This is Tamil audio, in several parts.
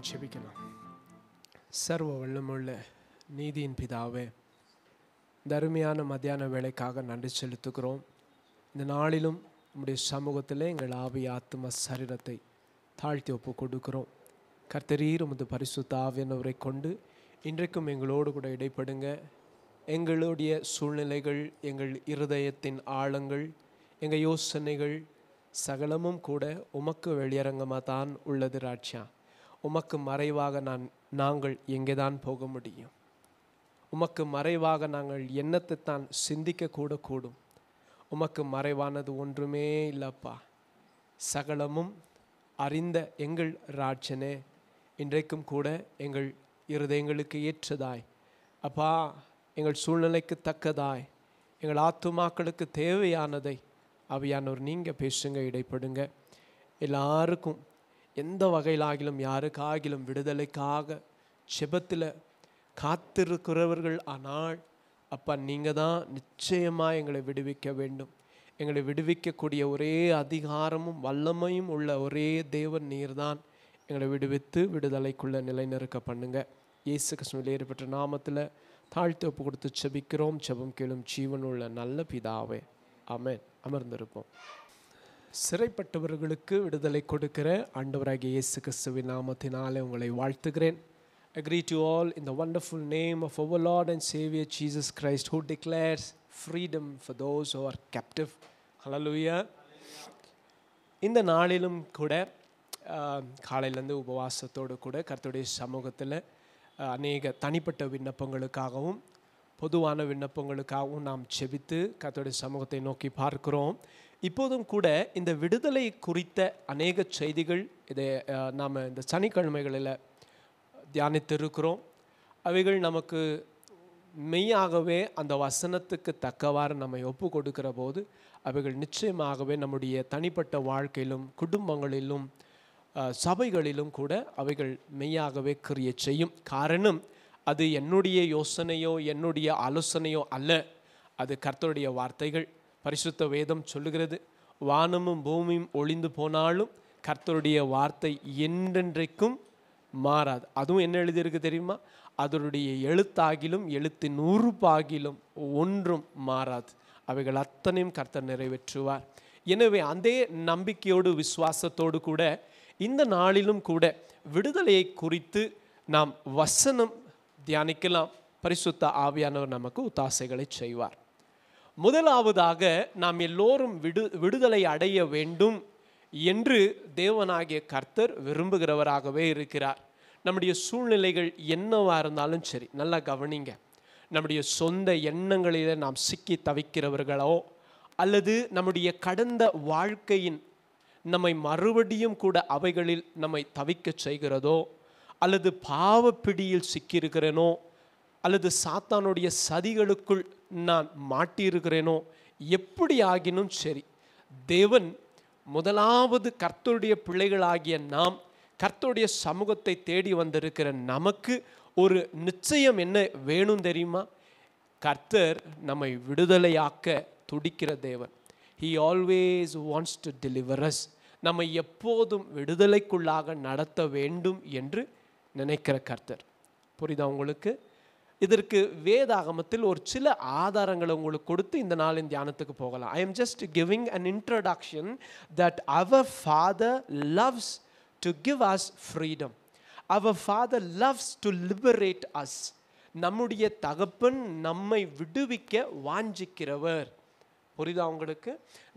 ஜெபிக்கலாம். சர்வ வல்லமுள்ள நீதியின் பிதாவே, இந்த அருமையான மத்தியான வேளைக்காக நன்றி செலுத்துகிறோம். இந்த நாளிலும் நம்முடைய சமூகத்தில் எங்கள் ஆவி ஆத்ம சரீரத்தை தாழ்த்தி ஒப்பு கொடுக்கிறோம். கர்த்தரீர் உமது பரிசுத்த ஆவியானவரை கொண்டு இன்றைக்கும் எங்களோடு கூட இடைப்படுங்க. எங்களுடைய சூழ்நிலைகள், எங்கள் இருதயத்தின் ஆழங்கள், எங்கள் யோசனைகள் சகலமும் கூட உமக்கு வெளியரங்கமாக தான் உள்ளது ராஜா. உமக்கு மறைவாக நாங்கள் எங்கே தான் போக முடியும்? உமக்கு மறைவாக நாங்கள் எண்ணத்தை தான் சிந்திக்க கூடும். உமக்கு மறைவானது ஒன்றுமே இல்லைப்பா. சகலமும் அறிந்த எங்கள் ராஜனே, இன்றைக்கும் கூட எங்கள் இருதயங்களுக்கு ஏற்றதாய் அப்பா, எங்கள் சூழ்நிலைக்கு தக்கதாய், எங்கள் ஆத்துமாக்களுக்கு தேவையானதை ஆவியானவர் நீங்கள் பேசுங்க, இடைப்படுங்க. எல்லாருக்கும் எந்த வகையிலாகிலும் யாருக்காகிலும் விடுதலைக்காக செபத்தில் காத்திருக்கிறவர்கள் ஆனால் அப்பா, நீங்கள் தான் நிச்சயமாக எங்களை விடுவிக்க வேண்டும். எங்களை விடுவிக்கக்கூடிய ஒரே அதிகாரமும் வல்லமையும் உள்ள ஒரே தேவன் நீர்தான். எங்களை விடுவித்து விடுதலைக்குள்ளே நிலைநிறுக்க பண்ணுங்க. இயேசு கிறிஸ்துவின் ஏற்பட்ட நாமத்தில் தாழ்த்தி ஒப்பு கொடுத்து செபிக்கிறோம். செபம் கேளும் ஜீவனுள்ள நல்ல பிதாவே, ஆமென். அமர்ந்திருப்போம். சிறைப்பட்டவர்களுக்கு விடுதலை கொடுக்கிற ஆண்டவராகிய இயேசு கிறிஸ்துவின் நாமத்தினாலே உங்களை வாழ்த்துகிறேன். I greet you all in the wonderful name of our Lord and Savior Jesus Christ, who declares freedom for those who are captive. Hallelujah. இந்த நாளிலும் கூட காலையிலேருந்து உபவாசத்தோடு கூட கர்த்தருடைய சமூகத்தில் அநேக தனிப்பட்ட விண்ணப்பங்களுக்காகவும் பொதுவான விண்ணப்பங்களுக்காகவும் நாம் செபித்து கர்த்தருடைய சமூகத்தை நோக்கி பார்க்கிறோம். இப்போதும் கூட இந்த விடுதலை குறித்த அநேக செய்திகள் இதை நாம் இந்த சனிக்கிழமைகளில் தியானித்திருக்கிறோம். அவைகள் நமக்கு மெய்யாகவே அந்த வசனத்துக்கு தக்கவாறு நம்மை ஒப்பு கொடுக்கிற போது அவைகள் நிச்சயமாகவே நம்முடைய தனிப்பட்ட வாழ்க்கையிலும் குடும்பங்களிலும் சபைகளிலும் கூட அவைகள் மெய்யாகவே கிரியை செய்யும். காரணம், அது என்னுடைய யோசனையோ என்னுடைய ஆலோசனையோ அல்ல, அது கர்த்தருடைய வார்த்தைகள். பரிசுத்த வேதம் சொல்லுகிறது, வானமும் பூமியும் ஒளிந்து போனாலும் கர்த்தருடைய வார்த்தை என்றென்றைக்கும் மாறாது. அதுவும் என்ன எழுதியிருக்கு தெரியுமா? அதனுடைய எழுத்தாகிலும் எழுத்தின் உறுப்பாகிலும் ஒன்றும் மாறாது. அவைகள் அத்தனையும் கர்த்தர் நிறைவேற்றுவார். எனவே அந்த நம்பிக்கையோடு விசுவாசத்தோடு கூட இந்த நாளிலும் கூட விடுதலையை குறித்து நாம் வசனம் தியானிக்கலாம். பரிசுத்த ஆவியானவர் நமக்கு ஒத்தாசைகளை செய்வார். முதலாவதாக நாம் எல்லோரும் விடுதலை அடைய வேண்டும் என்று தேவனாகிய கர்த்தர் விரும்புகிறவராகவே இருக்கிறார். நம்முடைய சூழ்நிலைகள் என்னவா இருந்தாலும் சரி, நல்லா கவனிங்க. நம்முடைய சொந்த எண்ணங்களில் நாம் சிக்கி தவிக்கிறவர்களோ, அல்லது நம்முடைய கடந்த வாழ்க்கையின் நம்மை மறுபடியும் கூட அவைகளில் நம்மை தவிக்க செய்கிறதோ, அல்லது பாவப்பிடியில் சிக்கியிருக்கிறேனோ, அல்லது சாத்தானுடைய சதிகளுக்குள் நான் மாட்டியிருக்கிறேனோ, எப்படி ஆகினும் சரி, தேவன் முதலாவது கர்த்தருடைய பிள்ளைகளாகிய நாம் கர்த்தருடைய சமூகத்தை தேடி வந்திருக்கிற நமக்கு ஒரு நிச்சயம் என்ன வேணும் தெரியுமா? கர்த்தர் நம்மை விடுதலையாக்க துடிக்கிற தேவன். He always wants to deliver us. நம்மை எப்போதும் விடுதலைக்குள்ளாக நடத்த வேண்டும் என்று நினைக்கிற கர்த்தர். புரியுதா உங்களுக்கு? இதற்கு வேதாகமத்தில் ஒரு சில ஆதாரங்களை உங்களுக்கு கொடுத்து இந்த நாளின் தியானத்துக்கு போகலாம். I am just giving an introduction that our Father loves to give us freedom. Our Father loves to liberate us. நம்முடைய தகப்பன் நம்மை விடுவிக்க வாஞ்சிக்கிறவர். புரியுதா உங்களுக்கு?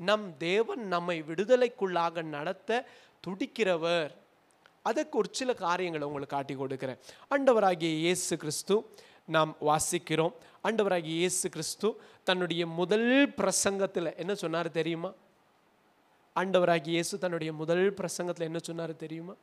நம் தேவன் நம்மை விடுதலைக்குள்ளாக நடத்த துடிக்கிறவர். அதற்கு ஒரு சில காரியங்களை உங்களுக்கு காட்டி கொடுக்கிறேன். ஆண்டவராகிய இயேசு கிறிஸ்து நாம் வாசிக்கிறோம். ஆண்டவராகிய இயேசு கிறிஸ்து தன்னுடைய முதல் பிரசங்கத்தில் என்ன சொன்னார் தெரியுமா? ஆண்டவராகிய இயேசு தன்னுடைய முதல் பிரசங்கத்தில் என்ன சொன்னார் தெரியுமா?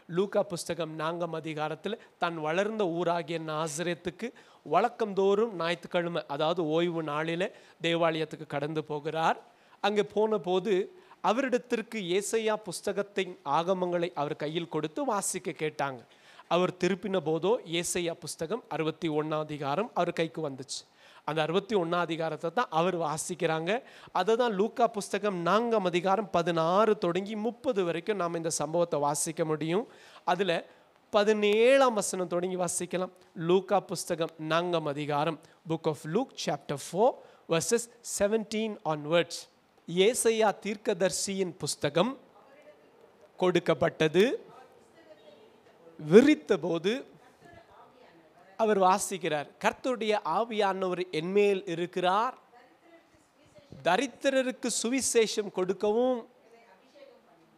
லூக்கா புஸ்தகம் 4ஆம் அதிகாரத்தில் தன் வளர்ந்த ஊராகிய நாசரேத்துக்கு வழக்கந்தோறும் ஞாயிற்றுக்கிழமை, அதாவது ஓய்வு நாளில் தேவாலயத்துக்கு கடந்து போகிறார். அங்கே போன போது அவரிடத்திற்கு ஏசாயா புஸ்தகத்தின் ஆகமங்களை அவர் கையில் கொடுத்து வாசிக்க கேட்டாங்க. அவர் திருப்பின போதோ ஏசாயா புஸ்தகம் 61ஆம் அதிகாரம் அவர் கைக்கு வந்துச்சு. அந்த 61ஆம் அதிகாரத்தை தான் அவர் வாசிக்கிறாங்க. அதை தான் லூக்கா புஸ்தகம் 4ஆம் அதிகாரம் 16 தொடங்கி 30 வரைக்கும் நாம் இந்த சம்பவத்தை வாசிக்க முடியும். அதில் 17ஆம் வசனம் தொடங்கி வாசிக்கலாம். லூக்கா புஸ்தகம் 4ஆம் அதிகாரம், book of Luke chapter 4 verses 17 onwards. ஏசாயா தீர்க்கதரிசியின் புஸ்தகம் கொடுக்கப்பட்டது. விரித்தபோது அவர் வாசிக்கிறார், கர்த்தருடைய ஆவியானவர் என்மேல் இருக்கிறார், தரித்திரருக்கு சுவிசேஷம் கொடுக்கவும்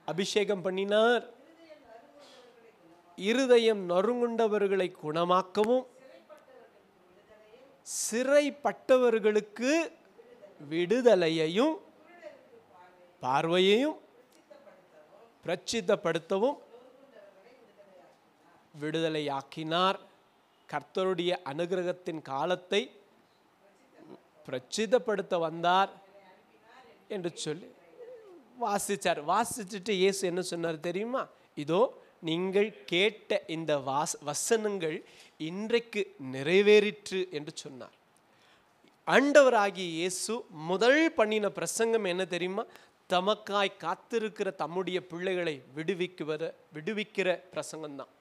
அபிஷேகம் பண்ணினார், இருதயம் நொறுங்குண்டவர்களை குணமாக்கவும், சிறைப்பட்டவர்களுக்கு விடுதலையையும் பார்வையையும் பிரசித்தப்படுத்தவும் விடுதலையாக்கினார். கர்த்தருடைய அனுகிரகத்தின் காலத்தை பிரசித்தப்படுத்த வந்தார் என்று சொல்லி வாசிச்சார். வாசிச்சுட்டு இயேசு என்ன சொன்னார் தெரியுமா? இதோ நீங்கள் கேட்ட இந்த வசனங்கள் இன்றைக்கு நிறைவேறிற்று என்று சொன்னார். ஆண்டவராகிய இயேசு முதல் பண்ணின பிரசங்கம் என்ன தெரியுமா? தமக்காய் காத்திருக்கிற தம்முடைய பிள்ளைகளை விடுவிக்கிற பிரசங்கம் தான்.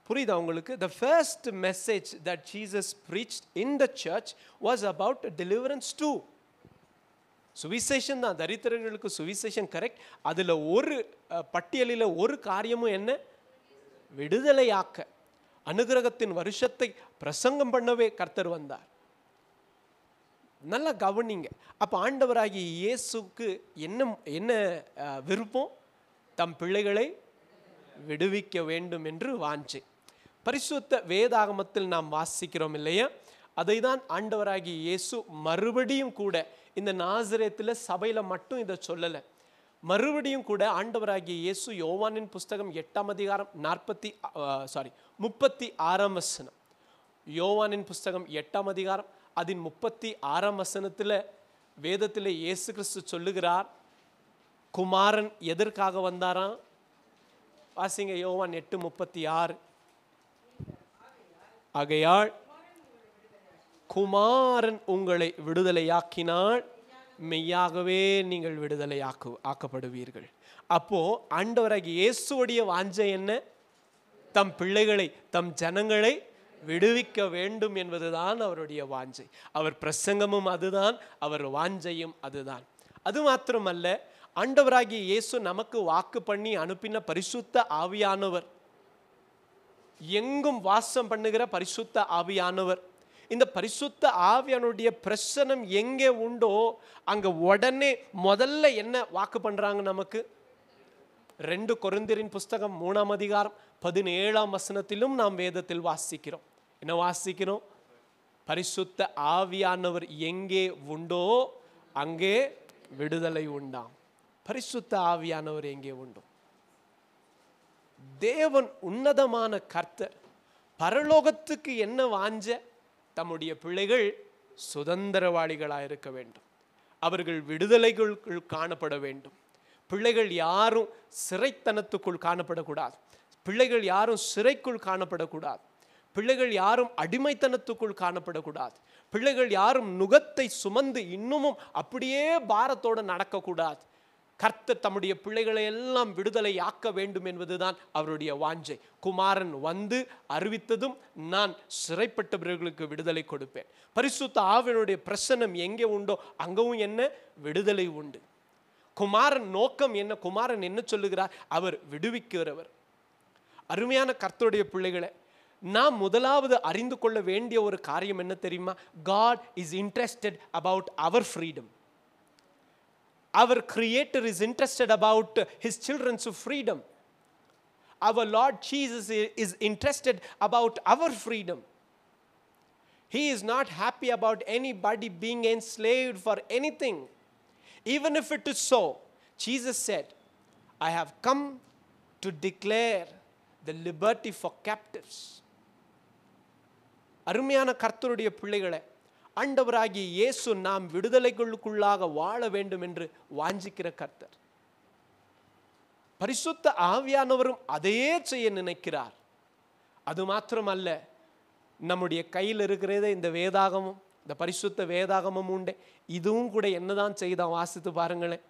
புரியுதா உங்களுக்கு? The first message that Jesus preached in the church was about deliverance too. சுவிசேஷம் தான், தரித்திரர்களுக்கு சுவிசேஷம் கரெக்ட். அதில் ஒரு பட்டியலில் ஒரு காரியமும் என்ன? விடுதலையாக்க, அனுகிரகத்தின் வருஷத்தை பிரசங்கம் பண்ணவே கர்த்தர் வந்தார். நல்லா கவனிங்க. அப்போ ஆண்டவராகிய இயேசுக்கு என்ன விருப்பம்? தம் பிள்ளைகளை விடுவிக்க வேண்டும் என்று வாஞ்சை. பரிசுத்த வேதாகமத்தில் நாம் வாசிக்கிறோம் இல்லையா? அதை தான் ஆண்டவராகிய இயேசு மறுபடியும் கூட இந்த நாசரேத்தில் சபையில் மட்டும் இதை சொல்லலை, மறுபடியும் கூட ஆண்டவராகிய இயேசு யோவானின் புஸ்தகம் 8ஆம் அதிகாரம் 36ஆம் வசனம், யோவானின் புஸ்தகம் 8ஆம் அதிகாரம் அதன் 36ஆம் வசனத்தில் வேதத்தில் இயேசு கிறிஸ்து சொல்லுகிறார், குமாரன் எதற்காக வந்தாராம்? வாசிங்க, யோவான் 8:36. ஆகையால் குமாரன் உங்களை விடுதலையாக்கினால் மெய்யாகவே நீங்கள் ஆக்கப்படுவீர்கள். அப்போ ஆண்டவராகிய இயேசுவுடைய வாஞ்சை என்ன? தம் பிள்ளைகளை, தம் ஜனங்களை விடுவிக்க வேண்டும் என்பதுதான் அவருடைய வாஞ்சை. அவர் பிரசங்கமும் அதுதான், அவர் வாஞ்சையும் அதுதான். அது மாத்திரமல்ல, ஆண்டவராகிய இயேசு நமக்கு வாக்கு பண்ணி அனுப்பின பரிசுத்த ஆவியானவர், எங்கும் வாசம் பண்ணுகிற பரிசுத்த ஆவியானவர், இந்த பரிசுத்த ஆவியானுடைய பிரசனம் எங்கே உண்டோ அங்க உடனே முதல்ல என்ன வாக்கு பண்றாங்க நமக்கு? 2 கொரிந்தியரின் புஸ்தகம் 3ஆம் அதிகாரம் 17ஆம் வசனத்திலும் நாம் வேதத்தில் வாசிக்கிறோம். என்ன வாசிக்கிறோம்? பரிசுத்த ஆவியானவர் எங்கே உண்டோ அங்கே விடுதலை உண்டாம். பரிசுத்த ஆவியானவர் எங்கே உண்டோ? தேவன் உன்னதமான கர்த்தர் பரலோகத்துக்கு என்ன வாஞ்ச? தம்முடைய பிள்ளைகள் சுதந்திரவாளிகளாக இருக்க வேண்டும், அவர்கள் விடுதலைகளுக்குள் காணப்பட வேண்டும். பிள்ளைகள் யாரும் சிறைத்தனத்துக்குள் காணப்படக்கூடாது, பிள்ளைகள் யாரும் சிறைக்குள் காணப்படக்கூடாது, பிள்ளைகள் யாரும் அடிமைத்தனத்துக்குள் காணப்படக்கூடாது, பிள்ளைகள் யாரும் நுகத்தை சுமந்து இன்னமும் அப்படியே பாரத்தோடு நடக்கக்கூடாது. கர்த்தர் தம்முடைய பிள்ளைகளை எல்லாம் விடுதலை ஆக்க வேண்டும் என்பதுதான் அவருடைய வாஞ்சை. குமாரன் வந்து அறிவித்ததும், நான் சிறைப்பட்டவர்களுக்கு விடுதலை கொடுப்பேன். பரிசுத்த ஆவியானுடைய பிரசன்னம் எங்கே உண்டோ அங்கவும் என்ன? விடுதலை உண்டு. குமாரன் நோக்கம் என்ன? குமாரன் என்ன சொல்லுகிறார்? அவர் விடுவிக்கிறவர். அருமையான கர்த்தருடைய பிள்ளைகளை, நாம் முதலாவது அறிந்து கொள்ள வேண்டிய ஒரு காரியம் என்ன தெரியுமா? God is interested about our freedom. Our Creator is interested about His children's freedom. Our Lord Jesus is interested about our freedom. He is not happy about anybody being enslaved for anything. Even if it is so, Jesus said, I have come to declare the liberty for captives. அருமையான கர்த்தருடைய பிள்ளைகளை, ஆண்டவராகிய இயேசு நாம் விடுதலைகளுக்குள்ளாக வாழ வேண்டும் என்று வாஞ்சிக்கிற கர்த்தர். பரிசுத்த ஆவியானவரும் அதையே செய்ய நினைக்கிறார். அது மாத்திரமல்ல, நம்முடைய கையில் இருக்கிறத இந்த வேதாகமும், இந்த பரிசுத்த வேதாகமும் உண்டு, இதுவும் கூட என்னதான் செய்தான்? வாசித்து பாருங்களேன்.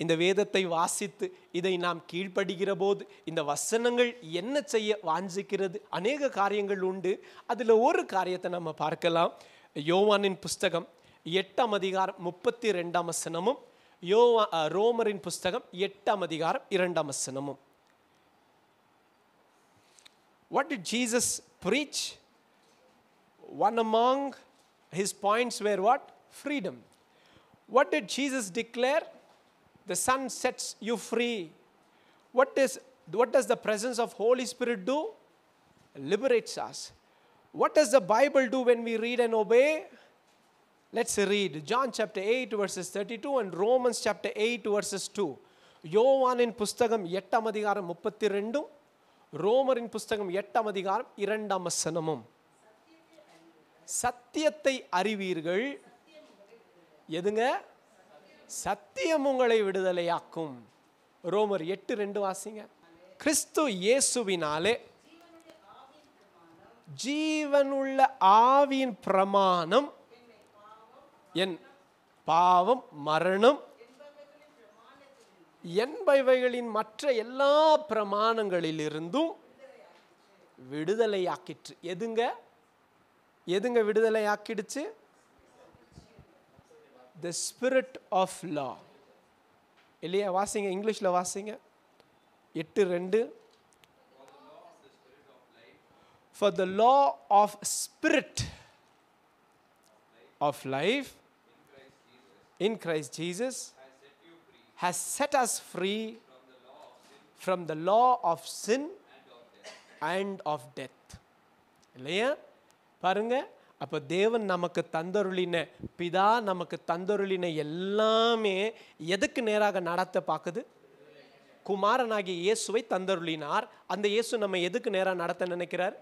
இந்த வேதத்தை வாசித்து இதை நாம் கீழ்ப்படுகிற போது இந்த வசனங்கள் என்ன செய்ய வாஞ்சிக்கிறது? அநேக காரியங்கள் உண்டு. அதில் ஒரு காரியத்தை நம்ம பார்க்கலாம். யோவானின் புஸ்தகம் 8ஆம் அதிகாரம் 32ஆம் வசனமும் ரோமரின் புஸ்தகம் 8ஆம் அதிகாரம் 2ஆம் வசனமும். What did Jesus preach? One among his points were what? Freedom. What did Jesus declare? The Son sets you free. What does the presence of Holy Spirit do? Liberates us. What does the Bible do when we read and obey? Let's read John chapter 8 verses 32 and Romans chapter 8 verses 2. யோவானின் புஸ்தகம் 8ஆம் அதிகாரம் 32, ரோமரின் புஸ்தகம் 8ஆம் அதிகாரம் 2ஆம் வசனமும். சத்தியத்தை அறிவீர்கள். எதுங்க? சத்தியம் உங்களை விடுதலையாக்கும். ரோமர் 8:2 வாசிங்க. கிறிஸ்து இயேசுவினாலே ஜீவனுள்ள ஆவியின் பிரமாணம் என் பாவம் மரணம் என்பவைகளின் மற்ற எல்லா பிரமாணங்களிலிருந்தும் விடுதலையாக்கிற்று. எதுங்க விடுதலையாக்கிடுச்சு? The spirit of law. இல்லையா? வாசிங்க, இங்கிலீஷ்ல வாசிங்க. 8:2. For the law of spirit of life in Christ Jesus has set us free from the law of sin and of death. இல்லையா? பாருங்க, அப்போ தேவன் நமக்கு தந்தருளின, பிதா நமக்கு தந்தருளின எல்லாமே எதுக்கு நேராக நடத்த பார்க்குது? குமாரனாகிய இயேசுவை தந்தருளினார். அந்த இயேசு நம்ம எதுக்கு நேராக நடத்த நினைக்கிறார்?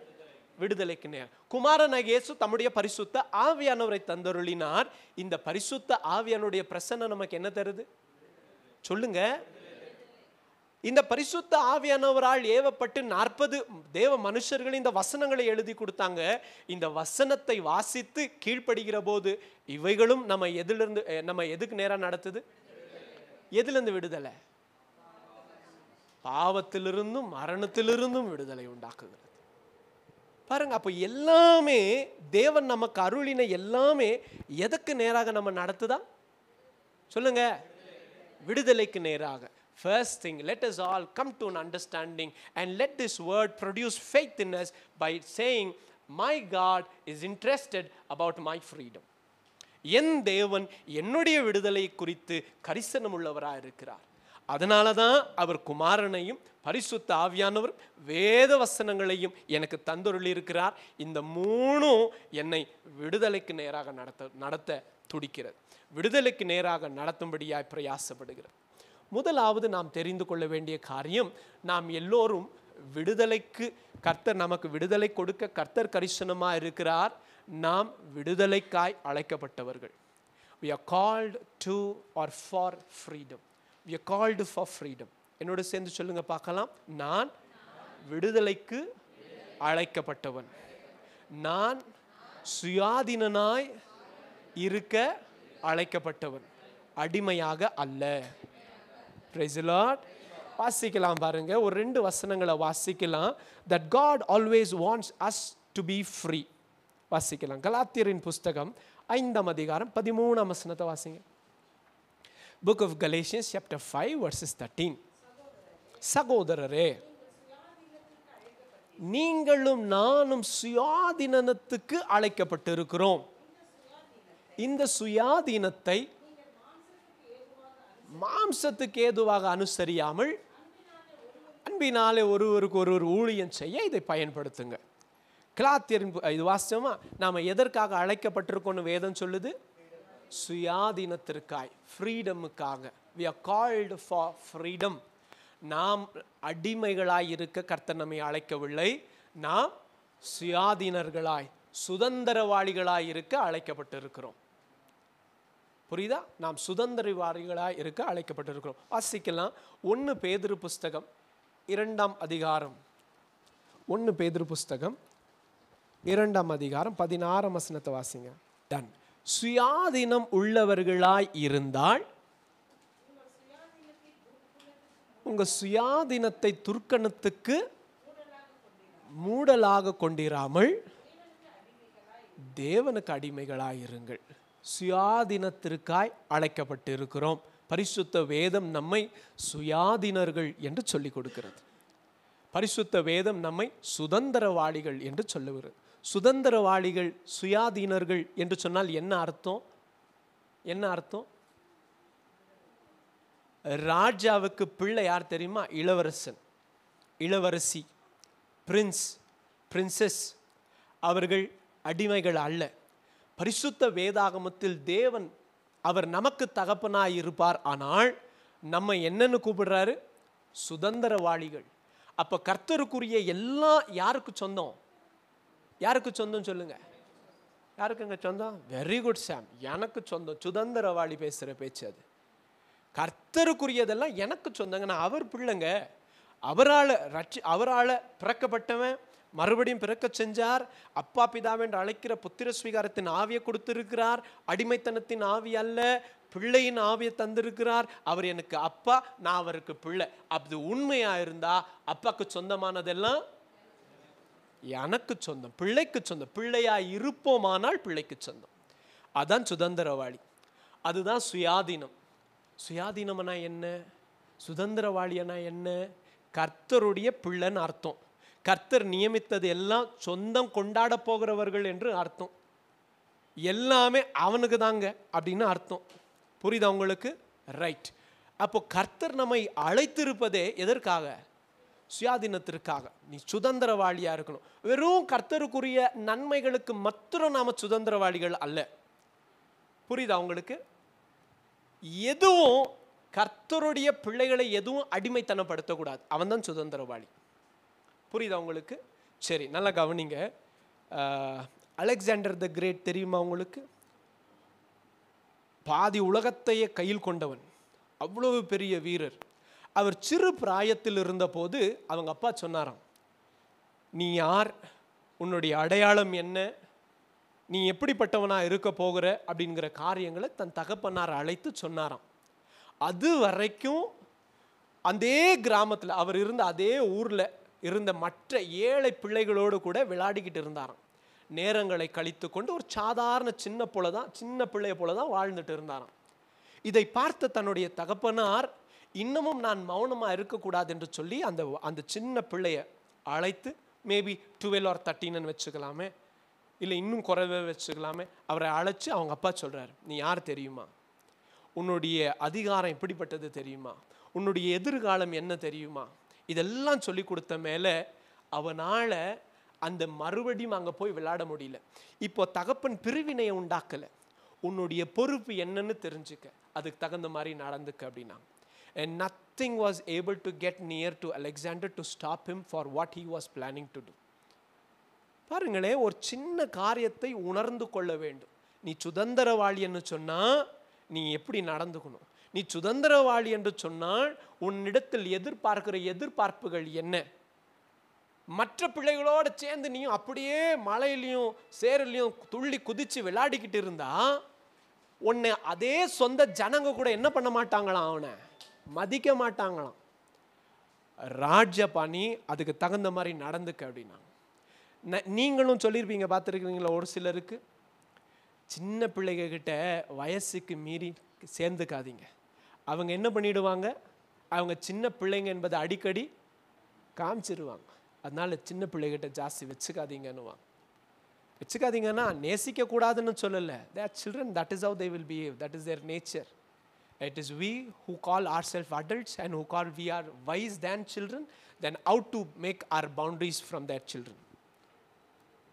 விடுதலைக்கு நேர். குமாரனாகிய இயேசு தம்முடைய பரிசுத்த ஆவியானவரை தந்தருளினார். இந்த பரிசுத்த ஆவியானுடைய பிரசன்னம் நமக்கு என்ன தருது? சொல்லுங்க. இந்த பரிசுத்த ஆவியானவரால் ஏவப்பட்டு 40 தேவ மனுஷர்கள் இந்த வசனங்களை எழுதி கொடுத்தாங்க. இந்த வசனத்தை வாசித்து கீழ்ப்படுகிற போது இவைகளும் நம்ம எதுக்கு நேரா நடத்துது? எதிலிருந்து விடுதலை? பாவத்திலிருந்தும் மரணத்திலிருந்தும் விடுதலை உண்டாக்குகிறது. பாருங்க, அப்போ எல்லாமே தேவன் நமக்கு அருளின எல்லாமே எதுக்கு நேராக நம்ம நடத்துதா? சொல்லுங்க. விடுதலைக்கு நேராக. First thing, let us all come to an understanding and let this word produce faith in us by saying, my God is interested about my freedom. என் தேவன் என்னுடைய விடுதலை குறித்து கரிசனம் உள்ளவராக இருக்கிறார். அதனால தான் அவர் குமாரனையும் பரிசுத்த ஆவியானவர் வேத வசனங்களையும் எனக்கு தந்தருளி இருக்கிறார். இந்த மூணும் என்னை விடுதலைக்கு நேராக நடத்த துடிக்கிறது. விடுதலைக்கு நேராக நடத்தும்படியாய் பிரயாசப்படுகிறது. முதலாவது நாம் தெரிந்து கொள்ள வேண்டிய காரியம், நாம் எல்லோரும் விடுதலைக்கு கர்த்தர் நமக்கு விடுதலை கொடுக்க கர்த்தர் கரிசனமாக இருக்கிறார். நாம் விடுதலைக்காய் அழைக்கப்பட்டவர்கள். We are called to or for freedom. We are called for freedom. என்னோட சேர்ந்து சொல்லுங்க பார்க்கலாம். நான் விடுதலைக்கு அழைக்கப்பட்டவன். நான் சுயாதீனனாய் இருக்க அழைக்கப்பட்டவன், அடிமையாக அல்ல. Praise the Lord. வாசிக்கலாம் பாருங்க, ஒரு 2 வசனங்களை வாசிக்கலாம். That God always wants us to be free. வாசிக்கலாம். கலாத்தியரின் புஸ்தகம் 5ஆம் அதிகாரம் 13ஆம் வசனத்தை வாசிங்க. Book of Galatians chapter 5 verses 13. சகோதரரே, நீங்களும் நானும் சுயாதீனத்துக்கு அழைக்கப்பட்டிருக்கிறோம். இந்த சுயாதீனத்தை மாம்சத்துக்கு ஏதுவாக அனுசரியாமல் அன்பினாலே ஒருவருக்கு ஒருவர் ஊழியம் செய்ய இதை பயன்படுத்துங்க. கலாத்தியரின் இது வாசிச்சோமா? நாம் எதற்காக அழைக்கப்பட்டிருக்கோம்னு வேதம் சொல்லுது? சுயாதீனத்திற்காய், ஃப்ரீடமுக்காக. We are called for freedom. நாம் அடிமைகளாய் இருக்க கர்த்தர் நம்மை அழைக்கவில்லை. நாம் சுயாதீனர்களாய் சுதந்திரவாளிகளாய் இருக்க அழைக்கப்பட்டிருக்கிறோம். புரியுதா? நாம் சுதந்திரவாளிகளாய் இருக்க அழைக்கப்பட்டிருக்கிறோம். வாசிக்கலாம். 1 பேதுரு புஸ்தகம் 2ஆம் அதிகாரம். 1 பேதுரு புஸ்தகம் 2ஆம் அதிகாரம் 16ஆம் வசனத்தை வாசிங்க. டன். சுயாதீனம் உள்ளவர்களாய் இருந்தால் உங்க சுயாதீனத்தை துர்க்கணத்துக்கு மூடலாக கொண்டிராமல் தேவனுக்கு அடிமைகளாயிருங்கள். சுயாதீனத்திற்காய் அழைக்கப்பட்டு இருக்கிறோம். பரிசுத்த வேதம் நம்மை சுயாதீனர்கள் என்று சொல்லிக் கொடுக்கிறது. பரிசுத்த வேதம் நம்மை சுதந்திரவாளிகள் என்று சொல்லுகிறது. சுதந்திரவாளிகள், சுயாதீனர்கள் என்று சொன்னால் என்ன அர்த்தம்? என்ன அர்த்தம்? ராஜாவுக்கு பிள்ளை யார் தெரியுமா? இளவரசன், இளவரசி, பிரின்ஸ், பிரின்சஸ். அவர்கள் அடிமைகள் அல்ல. பரிசுத்த வேதாகமத்தில் தேவன் அவர் நமக்கு தகப்பனாய் இருப்பார். ஆனால் நம்ம என்னன்னு கூப்பிடுறாரு? சுதந்திரவாளிகள். அப்ப கர்த்தருக்குரிய எல்லாம் யாருக்கு சொந்தம்? யாருக்கு சொந்தம் சொல்லுங்க? யாருக்குங்க சொந்தம்? வெரி குட் சாம், எனக்கு சொந்தம். சுதந்திரவாளி பேசுற பேச்சு அது. கர்த்தருக்குரியதெல்லாம் எனக்கு சொந்தங்க. நான் அவர் பிள்ளைங்க. அவரால் பிறக்கப்பட்டவன், மறுபடியும் பிறக்க செஞ்சார். அப்பா பிதாவென்று அழைக்கிற புத்திர ஸ்வீகாரத்தின் ஆவியை கொடுத்திருக்கிறார். அடிமைத்தனத்தின் ஆவி அல்ல, பிள்ளையின் ஆவியை தந்திருக்கிறார். அவர் எனக்கு அப்பா, நான் அவருக்கு பிள்ளை. அப்படி உண்மையா இருந்தா அப்பாக்கு சொந்தமானதெல்லாம் எனக்கு சொந்தம், பிள்ளைக்கு சொந்தம். பிள்ளையா இருப்போமானால் பிள்ளைக்கு சொந்தம். அதான் சுதந்திரவாளி. அதுதான் சுயாதீனம். சுயாதீனம்னா என்ன? சுதந்திரவாளியனா என்ன? கர்த்தருடைய பிள்ளைன்னு அர்த்தம். கர்த்தர் நியமித்தது எல்லாம் சொந்தம் கொண்டாட போகிறவர்கள் என்று அர்த்தம். எல்லாமே அவனுக்கு தாங்க அப்படின்னு அர்த்தம். புரியுதா உங்களுக்கு? ரைட். அப்போ கர்த்தர் நம்மை அழைத்திருப்பதே எதற்காக? சுயாதீனத்திற்காக. நீ சுதந்திரவாளியா இருக்கணும். வெறும் கர்த்தருக்குரிய நன்மைகளுக்கு மாத்திரம் நாம சுதந்திரவாளிகள் அல்ல. புரியுதா உங்களுக்கு? எதுவும் கர்த்தருடைய பிள்ளைகளை எதுவும் அடிமைத்தனப்படுத்தக்கூடாது. அவன் தான் சுதந்திரவாளி. புரியுதா உங்களுக்கு? சரி, நல்லா கவனிங்க. அலெக்சாண்டர் த கிரேட் தெரியுமா உங்களுக்கு? பாதி உலகத்தையே கையில் கொண்டவன், அவ்வளவு பெரிய வீரர். அவர் சிறு பிராயத்தில் இருந்தபோது அவங்க அப்பா சொன்னாராம், நீ யார், உன்னுடைய அடையாளம் என்ன, நீ எப்படிப்பட்டவனா இருக்க போகிற அப்படிங்கிற காரியங்களை தன் தகப்பனார் அழைத்து சொன்னாராம். அது வரைக்கும் அதே கிராமத்தில் அவர் இருந்த அதே ஊரில் இருந்த மற்ற ஏழை பிள்ளைகளோடு கூட விளையாடிக்கிட்டு இருந்தாராம். நேரங்களை கழித்து கொண்டு ஒரு சாதாரண சின்ன பிள்ளைய போல தான் வாழ்ந்துட்டு இருந்தாராம். இதை பார்த்த தன்னுடைய தகப்பனார், இன்னமும் நான் மௌனமாக இருக்கக்கூடாது என்று சொல்லி அந்த சின்ன பிள்ளைய அழைத்து, மேபி 12 or 13 வச்சுக்கலாமே, இல்லை இன்னும் குறைவே வச்சுக்கலாமே, அவரை அழைச்சி அவங்க அப்பா சொல்கிறார், நீ யார் தெரியுமா, உன்னுடைய அதிகாரம் எப்படிப்பட்டது தெரியுமா, உன்னுடைய எதிர்காலம் என்ன தெரியுமா, இதெல்லாம் சொல்லி கொடுத்த மேலே அவனால் அந்த மறுபடியும் அங்கே போய் விளையாட முடியல. இப்போ தகப்பன் பிரிவினையை உண்டாக்கலை, உன்னுடைய பொறுப்பு என்னன்னு தெரிஞ்சுக்க, அதுக்கு தகுந்த மாதிரி நடந்துக்க அப்படின்னா. And nothing was able to get near to Alexander to stop him for what he was planning to do. பாருங்களே, ஒரு சின்ன காரியத்தை உணர்ந்து கொள்ள வேண்டும். நீ சுதந்திரவாளி என்று சொன்னால் நீ எப்படி நடந்துக்கணும், நீ சுதந்திரவாளி என்று சொன்னால் உன்னிடத்தில் எதிர்பார்க்கிற எதிர்பார்ப்புகள் என்ன. மற்ற பிள்ளைகளோடு சேர்ந்து நீயும் அப்படியே மலையிலையும் சேரிலையும் துள்ளி குதிச்சு விளையாடிக்கிட்டு இருந்தா உன்னை அதே சொந்த ஜனங்க கூட என்ன பண்ண மாட்டாங்களாம், அவனை மதிக்க மாட்டாங்களாம். ராஜபாணி அதுக்கு தகுந்த மாதிரி நடந்துக்க அப்படின்னா. நீங்களும் சொல்லியிருப்பீங்க, பார்த்துருக்கீங்களா, ஒரு சிலருக்கு சின்ன பிள்ளைகிட்ட வயசுக்கு மீறி சேர்ந்துக்காதீங்க. அவங்க என்ன பண்ணிடுவாங்க, அவங்க சின்ன பிள்ளைங்க என்பதை அடிக்கடி காமிச்சிருவாங்க. அதனால சின்ன பிள்ளைகிட்ட ஜாஸ்தி வச்சுக்காதீங்கன்னுவாங்க. வச்சுக்காதீங்கன்னா நேசிக்கக்கூடாதுன்னு சொல்லலை. They are children, that is how they will behave, that is their nature. It is we who call ourselves adults and who call we are wise than children, then how to make our boundaries from their children.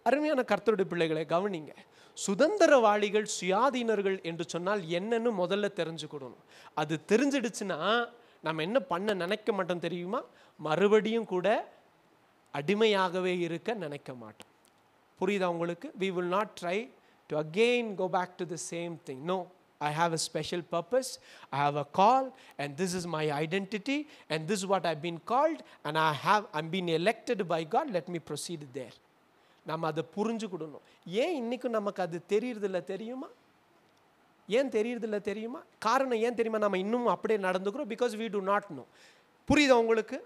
அருமையான கர்த்தருடைய பிள்ளைகளை கவனிங்க. சுதந்திரவாளிகள் சுயாதீனர்கள் என்று சொன்னால் என்னன்னு முதல்ல தெரிஞ்சுக்கணும். அது தெரிஞ்சிடுச்சுன்னா நம்ம என்ன பண்ண நினைக்க மாட்டோம் தெரியுமா, மறுபடியும் கூட அடிமையாகவே இருக்க நினைக்க மாட்டோம். புரியுதா உங்களுக்கு? We will not try to again go back to the same thing. No, I have a special purpose, I have a call, and this is my identity, and this is what I've been called, and I'm been elected by God, let me proceed there. நம்ம அதை புரிஞ்சுக்கிடணும். ஏன் இன்னைக்கும் நமக்கு அது தெரியறதில்ல தெரியுமா? ஏன் தெரியறதில்ல தெரியுமா? காரணம் ஏன் தெரியுமா? நம்ம இன்னும் அப்படியே நடந்துக்கிறோம். Because we do not know. புரியுதா உங்களுக்கு?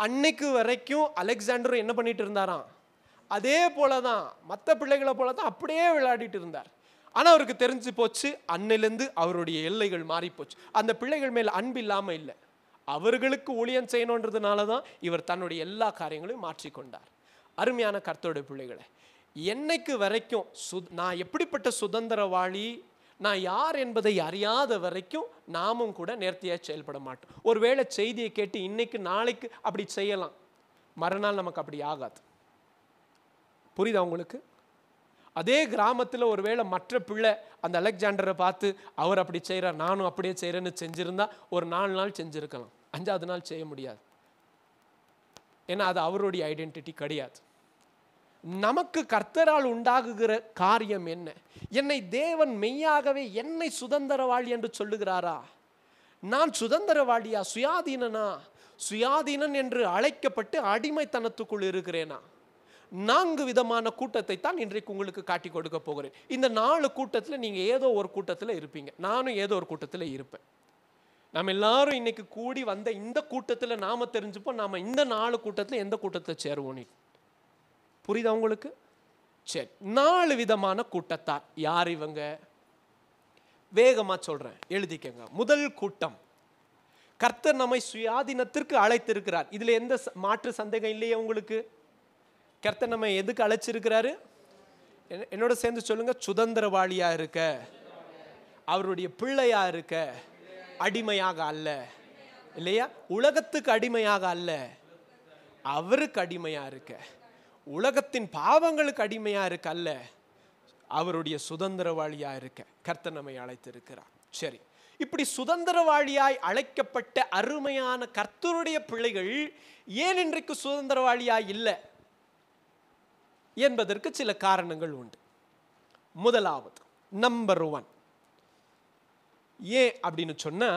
அன்னைக்கு வரைக்கும் அலெக்சாண்டரும் என்ன பண்ணிட்டு இருந்தாராம்? அதே போலதான், மற்ற பிள்ளைகளை போலதான் அப்படியே விளையாடிட்டு இருந்தார். ஆனா அவருக்கு தெரிஞ்சு போச்சு, அன்னிலிருந்து அவருடைய எல்லைகள் மாறி போச்சு. அந்த பிள்ளைகள் மேல் அன்பு இல்லாம இல்லை, அவர்களுக்கு ஊழியம் செய்யணுன்றதுனாலதான் இவர் தன்னுடைய எல்லா காரியங்களையும் மாற்றிக்கொண்டார். அருமையான கர்த்தருடைய பிள்ளைகளை, என்னைக்கு வரைக்கும் நான் எப்படிப்பட்ட சுதந்திரவாளி, நான் யார் என்பதை அறியாத வரைக்கும் நாமும் கூட நேர்த்தியாக செயல்பட மாட்டோம். ஒருவேளை செய்தியை கேட்டு இன்னைக்கு நாளைக்கு அப்படி செய்யலாம், மறுநாள் நமக்கு அப்படி ஆகாது. புரியுதா உங்களுக்கு? அதே கிராமத்தில் ஒருவேளை மற்ற பிள்ளை அந்த அலெக்சாண்டரை பார்த்து அவர் அப்படி செய்கிறார், நானும் அப்படியே செய்கிறேன்னு செஞ்சிருந்தா ஒரு 4 நாள் செஞ்சிருக்கலாம், 5ஆவது நாள் செய்ய முடியாது. ஏன்னா அது அவருடைய ஐடென்டிட்டி கிடையாது. நமக்கு கர்த்தரால் உண்டாகுகிற காரியம் என்ன? என்னை தேவன் மெய்யாகவே என்னை சுதந்திரவாளி என்று சொல்லுகிறாரா? நான் சுதந்திரவாளியா, சுயாதீனனா? சுயாதீனன் என்று அழைக்கப்பட்டு அடிமைத்தனத்துக்குள் இருக்கிறேனா? 4 விதமான கூட்டத்தை தான் இன்றைக்கு உங்களுக்கு காட்டி கொடுக்க போகிறேன். இந்த 4 கூட்டத்தில் நீங்க ஏதோ ஒரு கூட்டத்தில் இருப்பீங்க, நானும் ஏதோ ஒரு கூட்டத்தில் இருப்பேன். நம்ம எல்லாரும் இன்னைக்கு கூடி வந்த இந்த கூட்டத்தில் நாம தெரிஞ்சுப்போம், நாம இந்த 4 கூட்டத்தில் எந்த கூட்டத்தில் சேருவோம். புரியுதா உங்களுக்கு? சரி, 4 விதமான கூட்டத்தார். யார் இவங்க? வேகமா சொல்றேன், எழுதிக்கங்க. முதல் கூட்டம், கர்த்தர் நம்மை சுயாதீனத்திற்கு அழைத்திருக்கிறார். இதுல எந்த மாற்று சந்தேகம் இல்லையே உங்களுக்கு? கர்த்தர் நம்ம எதுக்கு அழைச்சிருக்கிறாரு? என்னோட சேர்ந்து சொல்லுங்க. சுதந்திரவாளியா இருக்க, அவருடைய பிள்ளையா இருக்க, அடிமையாக அல்ல. இல்லையா? உலகத்துக்கு அடிமையாக அல்ல, அவருக்கு அடிமையா இருக்க. உலகத்தின் பாவங்களுக்கு அடிமையா இருக்க அல்ல, அவருடைய சுதந்திரவாளியா இருக்க கர்த்தர் நம்மை அழைத்திருக்கிறார். சரி, இப்படி சுதந்திரவாளியாய் அழைக்கப்பட்ட அருமையான கர்த்தருடைய பிள்ளைகள் ஏன் இன்றைக்கு சுதந்திரவாளியாய் இல்லை என்பதற்கு சில காரணங்கள் உண்டு. முதலாவது, நம்பர் 1, ஏன் அப்படின்னு சொன்னா,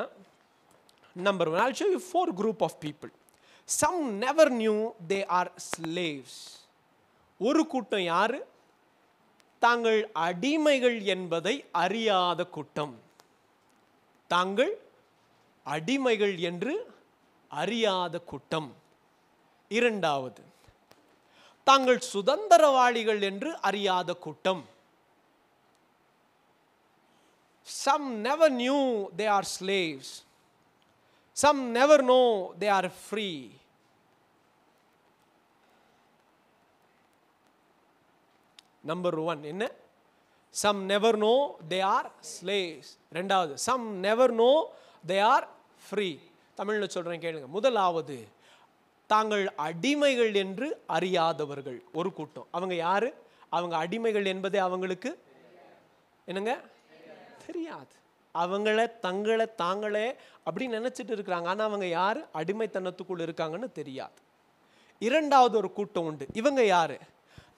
number 1, I'll show you 4 group of people. Some never knew they are slaves. ஒரு கூட்டம் யாரு? தாங்கள் அடிமைகள் என்பதை அறியாத கூட்டம். தாங்கள் அடிமைகள் என்று அறியாத கூட்டம். இரண்டாவது, தாங்கள் சுதந்திரவாளிகள் என்று அறியாத கூட்டம். Some never knew they are slaves. Some never know they are free. Number 1 என்ன? Some never know they are slaves. ரெண்டாவது, some never know they are free. தமிழ்ல சொல்றேன் கேளுங்க. முதலாவது, தாங்கள் அடிமைகள் என்று அறியாதவர்கள் ஒரு கூட்டம். அவங்க யாரு? அவங்க அடிமைகள் என்பதே அவங்களுக்கு என்னங்க தெரியாது. அவங்கள தாங்களே அப்படி நினைச்சிட்டு இருக்கிறாங்க. ஆனா அவங்க யாரு? அடிமைத்தனத்துக்குள் இருக்காங்கன்னு தெரியாது. இரண்டாவது ஒரு கூட்டம் உண்டு. இவங்க யாரு?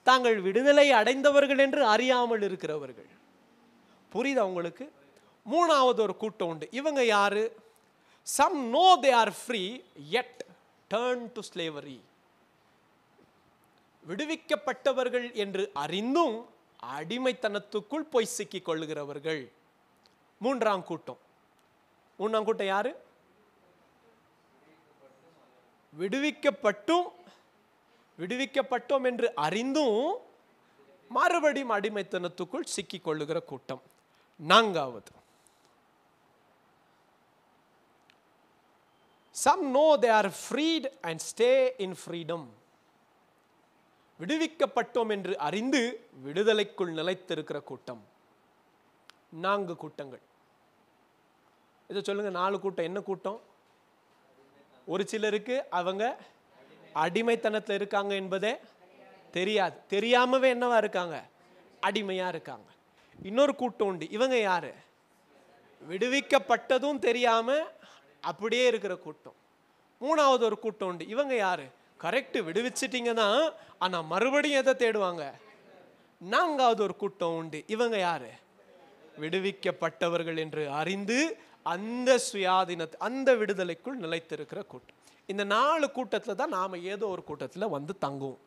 தாங்கள் விடுதலை அடைந்தவர்கள் என்று அறியாமல் இருக்கிறவர்கள். புரியுதா உங்களுக்கு? மூணாவது ஒரு கூட்டம் உண்டு. இவங்க யாரு? some know they are free yet turn to slavery. விடுவிக்கப்பட்டவர்கள் என்று அறிந்தும் அடிமைத்தனத்துக்குள் போய் சிக்கிக் கொள்ளுகிறவர்கள். மூன்றாம் கூட்டம் யாரு? விடுவிக்கப்பட்டோம் என்று அறிந்தும் மறுபடியும் அடிமைத்தனத்துக்குள் சிக்கிக் கொள்ளுகிற கூட்டம். நான்காவது, some know they are freed and stay in freedom. விடுவிக்கப்பட்டோம் என்று அறிந்து விடுதலைக்குள் நிலைத்திருக்கிற கூட்டம். 4 கூட்டங்கள். இதை சொல்லுங்க. 4 கூட்டம். என்ன கூட்டம்? ஒரு சிலருக்கு அவங்க அடிமைத்தனத்தில் இருக்காங்க என்பதே தெரியாது. தெரியாமவே என்னவா இருக்காங்க? அடிமையா இருக்காங்க. இன்னொரு கூட்டம் உண்டு. இவங்க யாரு? விடுவிக்கப்பட்டதும் தெரியாம அப்படியே இருக்கிற கூட்டம். மூணாவது ஒரு கூட்டம் உண்டு. இவங்க யாரு? கரெக்ட், விடுவிச்சிட்டீங்க தான், ஆனா மறுபடியும் எதை தேடுவாங்க? நான்காவது ஒரு கூட்டம் உண்டு. இவங்க யாரு? விடுவிக்கப்பட்டவர்கள் என்று அறிந்து அந்த சுயாதீனத்தை, அந்த விடுதலைக்குள் நிலைத்திருக்கிற கூட்டம். இந்த 4 கூட்டத்தில் தான் நாம ஏதோ ஒரு கூட்டத்தில் வந்து தங்குவோம்.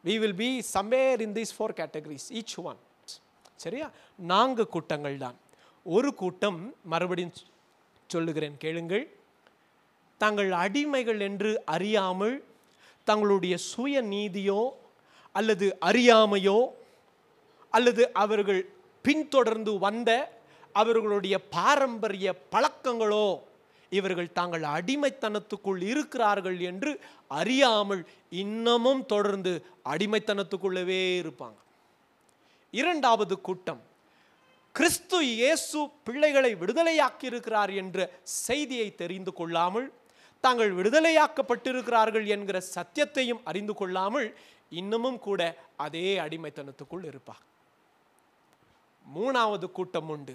we will be somewhere in these 4 categories each one. சரியா? 4 கூட்டங்கள் தான். ஒரு கூட்டம், மறுபடியும் சொல்லுகிறேன் கேளுங்கள், தாங்கள் அடிமைகள் என்று அறியாமல் தங்களுடைய சுய நீதியோ அல்லது அறியாமையோ அல்லது அவர்கள் பின்தொடர்ந்து வந்த அவர்களுடைய பாரம்பரிய பழக்கங்களோ இவர்கள் தாங்கள் அடிமைத்தனத்துக்குள் இருக்கிறார்கள் என்று அறியாமல் இன்னமும் தொடர்ந்து அடிமைத்தனத்துக்குள்ளவே இருப்பாங்க. இரண்டாவது கூட்டம் கிறிஸ்து இயேசு பிள்ளைகளை விடுதலையாக்கி இருக்கிறார் என்ற செய்தியை தெரிந்து கொள்ளாமல், தாங்கள் விடுதலையாக்கப்பட்டிருக்கிறார்கள் என்கிற சத்தியத்தையும் அறிந்து கொள்ளாமல் இன்னமும் கூட அதே அடிமைத்தனத்துக்குள் இருப்பார். மூணாவது கூட்டம் உண்டு.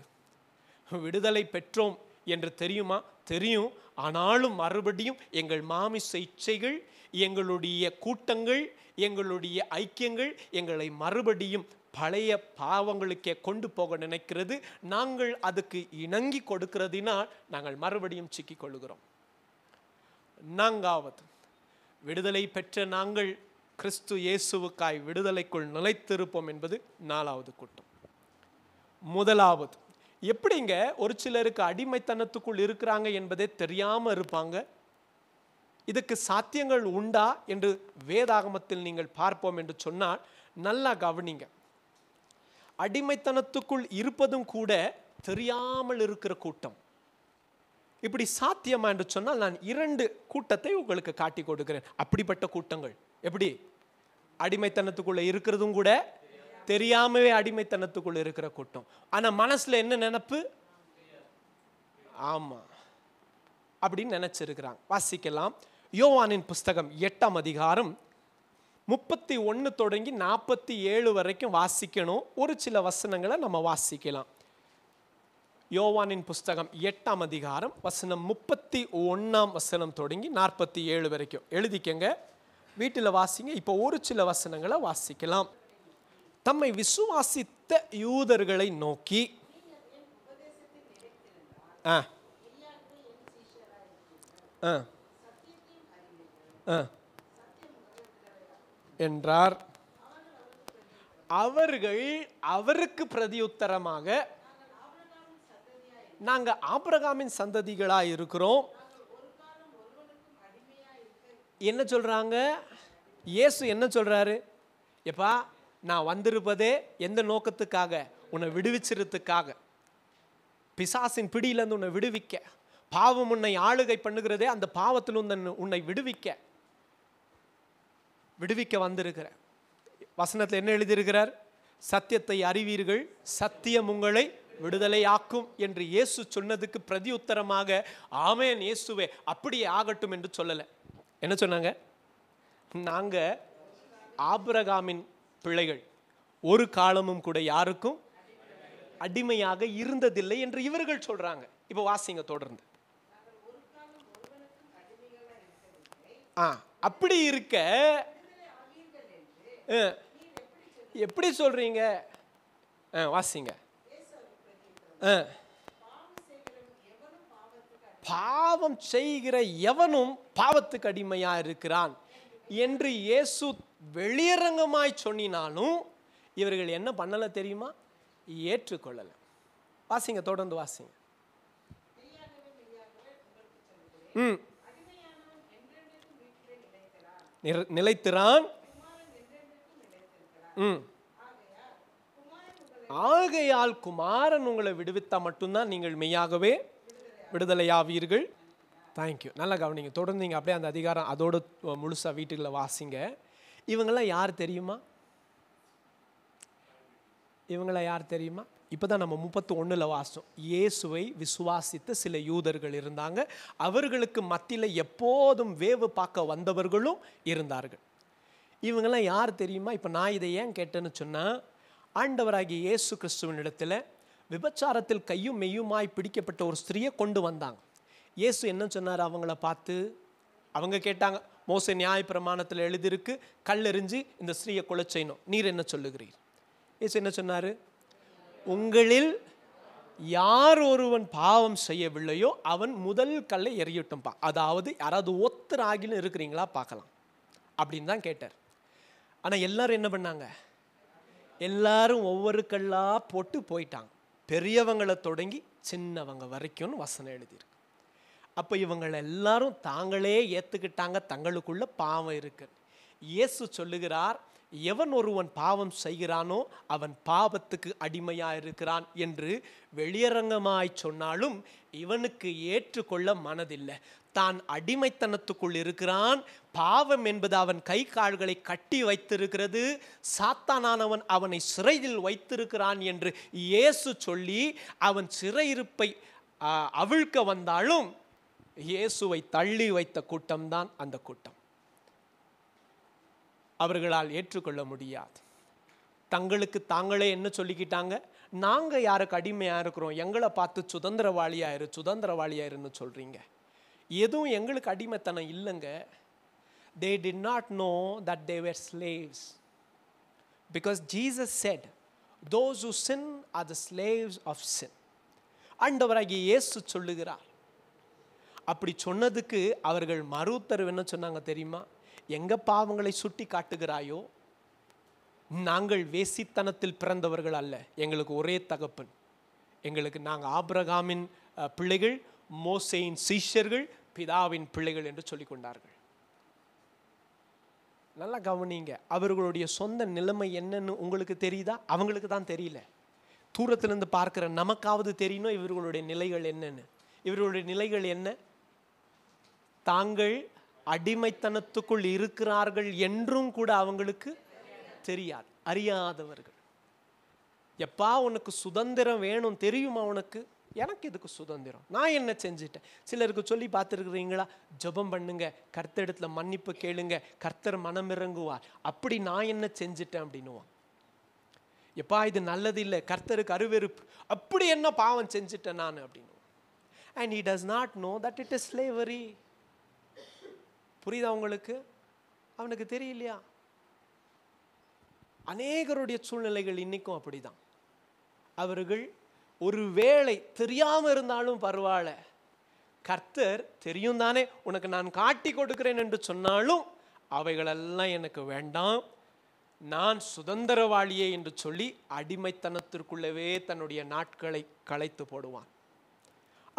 விடுதலை பெற்றோம் என்று தெரியுமா? தெரியும். ஆனாலும் மறுபடியும் எங்கள் மாமிச இச்சைகள், எங்களுடைய கூட்டங்கள், எங்களுடைய ஐக்கியங்கள் எங்களை மறுபடியும் பழைய பாவங்களுக்கே கொண்டு போக நினைக்கிறது. நாங்கள் அதுக்கு இணங்கி கொடுக்கிறதினால் நாங்கள் மறுபடியும் சிக்கிக் கொள்கிறோம். நான்காவது, விடுதலை பெற்ற நாங்கள் கிறிஸ்து இயேசுவுக்காய் விடுதலைக்குள் நிலைத்திருப்போம் என்பது நாலாவது கூட்டம். முதலாவது, எப்படிங்க ஒரு சிலருக்கு அடிமைத்தனத்துக்குள் இருக்கிறாங்க என்பதே தெரியாம இருப்பாங்க? இதுக்கு சாத்தியங்கள் உண்டா என்று வேதாகமத்தில் நீங்கள் பார்ப்போம் என்று சொன்னால் நல்லா கவனிங்க. அடிமைத்தனத்துக்குள் இருப்பதும் கூட தெரியாமல் இருக்கிற கூட்டம். இப்படி சாத்தியமா என்று சொன்னால் நான் 2 கூட்டத்தை உங்களுக்கு காட்டி கொடுக்கிறேன். அப்படிப்பட்ட கூட்டங்கள் எப்படி? அடிமைத்தனத்துக்குள்ள இருக்கிறதும் கூட தெரியாமவே அடிமைத்தனத்துக்குள்ள இருக்கிற கூட்டம். ஆனா மனசுல என்ன நினைப்பு? ஆமா அப்படின்னு நினைச்சிருக்கிறாங்க. வாசிக்கலாம். யோவானின் புஸ்தகம் 8ஆம் அதிகாரம் 31 தொடங்கி 47 வரைக்கும் வாசிக்கணும். ஒரு சில வசனங்களை நம்ம வாசிக்கலாம். யோவானின் புஸ்தகம் 8ஆம் அதிகாரம் வசனம் 31ஆம் வசனம் தொடங்கி 47 வரைக்கும் எழுதிக்கங்க, வீட்டில் வாசிங்க. இப்போ ஒரு சில வசனங்களை வாசிக்கலாம். தம்மை விசுவாசித்த யூதர்களை நோக்கி என்றார். அவர்கள் அவருக்கு பிரதியுத்தரமாக, நாங்க ஆபிரகாமின் சந்ததிகளா இருக்கிறோம். என்ன சொல்றாங்க? இயேசு என்ன சொல்றாரு? எப்பா, நான் வந்திருப்பதே எந்த நோக்கத்துக்காக? உன்னை விடுவிச்சிருத்துக்காக, பிசாசின் பிடியிலிருந்து உன்னை விடுவிக்க. பாவம் உன்னை ஆளுகை பண்ணுகிறதே, அந்த பாவத்தில் உன்னை விடுவிக்க வந்திருக்கிற. வசனத்தில் என்ன எழுதியிருக்கிறார்? சத்தியத்தை அறிவீர்கள், சத்தியம் உங்களை விடுதலையாக்கும் என்று இயேசு சொன்னதுக்கு பிரதி உத்தரமாக ஆமென் இயேசுவே அப்படியே ஆகட்டும் என்று சொல்லல. என்ன சொன்னாங்க? நாங்க ஆபிரகாமின் பிள்ளைகள், ஒரு காலமும் கூட யாருக்கும் அடிமையாக இருந்ததில்லை என்று இவர்கள் சொல்றாங்க. இப்ப வாசிங்க தொடர்ந்து. அப்படி இருக்க எப்படி சொல்றீங்க? வாசிங்க. பாவம் செய்கிற எவனும் பாவத்துக்கு அடிமையா இருக்கிறான் என்று இயேசு வெளியரங்கமாய் சொன்னாலும் இவர்கள் என்ன பண்ணல தெரியுமா? ஏற்றுக்கொள்ளல. வாசிங்க, தொடர்ந்து வாசிங்க. நிலைத்திரான். ஆகையால் குமாரன் உங்களை விடுவித்தா மட்டும்தான் நீங்கள் மெய்யாகவே விடுதலையாவீர்கள். தேங்க்யூ. நல்லா கவனிங்க, தொடர்ந்தீங்க அப்படியே அந்த அதிகாரம் அதோடு முழுசா வீட்டுக்குள்ள வாசிங்க. இவங்கெல்லாம் யார் தெரியுமா? இவங்களாம் யார் தெரியுமா? இப்போதான் நம்ம 31ல் வாசம். இயேசுவை விசுவாசித்த சில யூதர்கள் இருந்தாங்க. அவர்களுக்கு மத்தியில் எப்போதும் வேவு பார்க்க வந்தவர்களும் இருந்தார்கள். இவங்கெல்லாம் யார் தெரியுமா? இப்போ நான் இதை ஏன் கேட்டேன்னு சொன்னால், ஆண்டவராகிய இயேசு கிறிஸ்துவின் இடத்துல விபச்சாரத்தில் கையும் மெய்யுமாய் பிடிக்கப்பட்ட ஒரு ஸ்திரியை கொண்டு வந்தாங்க. இயேசு என்ன சொன்னார் அவங்கள பார்த்து? அவங்க கேட்டாங்க, மோசே நியாயப்பிரமாணத்தில் எழுதியிருக்கு, கல்லெறிஞ்சு இந்த ஸ்திரியை கொலை செய்யணும், நீர் என்ன சொல்லுகிறீர்? இயேசு என்ன சொன்னார்? உங்களில் யார் ஒருவன் பாவம் செய்யவில்லையோ அவன் முதல் கல்லை எறியட்டும்பா. அதாவது யாராவது ஒத்தராகிலும் இருக்கிறீங்களா பார்க்கலாம் அப்படின்னு தான் கேட்டார். ஆனால் எல்லாரும் என்ன பண்ணாங்க? எல்லாரும் ஒவ்வொரு கல்லா போட்டு போயிட்டாங்க. பெரியவங்களை தொடங்கி சின்னவங்க வரைக்கும்னு வசனம் எழுதியிருக்கு. அப்போ இவங்க எல்லாரும் தாங்களே ஏற்றுக்கிட்டாங்க தங்களுக்குள்ள பாவம் இருக்கு. இயேசு சொல்லுகிறார், எவன் ஒருவன் பாவம் செய்கிறானோ அவன் பாவத்துக்கு அடிமையாக இருக்கிறான் என்று வெளியரங்கமாய் சொன்னாலும் இவனுக்கு ஏற்றுக்கொள்ள மனதில்லை. தான் அடிமைத்தனத்துக்குள் இருக்கிறான். பாவம் என்பது அவன் கை கால்களை கட்டி வைத்திருக்கிறது. சாத்தானானவன் அவனை சிறையில் வைத்திருக்கிறான் என்று இயேசு சொல்லி அவன் சிறையிருப்பை அவிழ்க்க வந்தாலும் இயேசுவை தள்ளி வைத்த கூட்டம்தான் அந்த கூட்டம். அவர்களால் ஏற்றுக்கொள்ள முடியாது. தங்களுக்கு தாங்களே என்ன சொல்லிக்கிட்டாங்க, நாங்கள் யாருக்கு அடிமையாக இருக்கிறோம், எங்களை பார்த்து சுதந்திரவாளியாயிருன்னு சொல்கிறீங்க. எதுவும் எங்களுக்கு அடிமைத்தனம் இல்லைங்க. They did not know that they were slaves. Because Jesus said, those who sin are the slaves of sin. ஆண்டவராகிய இயேசு சொல்லுகிறார். அப்படி சொன்னதுக்கு அவர்கள் மறுத்தரவு என்ன சொன்னாங்க தெரியுமா? எங்க பாவங்களை சுட்டி காட்டுகிறாயோ, நாங்கள் வேசித்தனத்தில் பிறந்தவர்கள் அல்ல, எங்களுக்கு ஒரே தகப்பன், நாங்கள் ஆபிரகாமின் பிள்ளைகள், மோசேயின் சீஷர்கள், பிதாவின் பிள்ளைகள் என்று சொல்லிக் கொண்டார்கள். நல்லா கவனிங்க. அவர்களுடைய சொந்த நிலைமை என்னன்னு உங்களுக்கு தெரியுதா? அவங்களுக்கு தான் தெரியல. தூரத்திலிருந்து பார்க்கிற நமக்காவது தெரியணும் இவர்களுடைய நிலைகள் என்னன்னு. இவர்களுடைய நிலைகள் என்ன? தாங்கள் அடிமைத்தனத்துக்குள் இருக்கிறார்கள் என்றும் கூட அவங்களுக்கு தெரியாது. அறியாதவர்கள். எப்பா உனக்கு சுதந்திரம் வேணும் தெரியுமா? உனக்கு எனக்கு எதுக்கு சுதந்திரம்? நான் என்ன செஞ்சிட்டேன்? சிலருக்கு சொல்லி பார்த்துருக்குறீங்களா? ஜெபம் பண்ணுங்க, கர்த்தரிடத்துல மன்னிப்பு கேளுங்க, கர்த்தர் மனம் இறங்குவார். அப்படி நான் என்ன செஞ்சிட்டேன் அப்படின்னுவான். எப்பா இது நல்லது இல்லை, கர்த்தருக்கு அருவெறுப்பு, அப்படி என்ன பாவம் செஞ்சிட்டேன் நான் அப்படின்னு. And he does not know that it is slavery. புரியுதா உங்களுக்கு? அவனுக்கு தெரியலையா? அநேகருடைய சூழ்நிலைகள் இன்னைக்கும் அப்படிதான். அவர்கள் ஒருவேளை தெரியாம இருந்தாலும் பரவாயில்ல, கர்த்தர் தெரியும் தானே உனக்கு நான் காட்டி கொடுக்கிறேன் என்று சொன்னாலும் அவைகளெல்லாம் எனக்கு வேண்டாம், நான் சுதந்திரவாளியே என்று சொல்லி அடிமைத்தனத்திற்குள்ளவே தன்னுடைய நாட்களை களைத்து போடுவான்.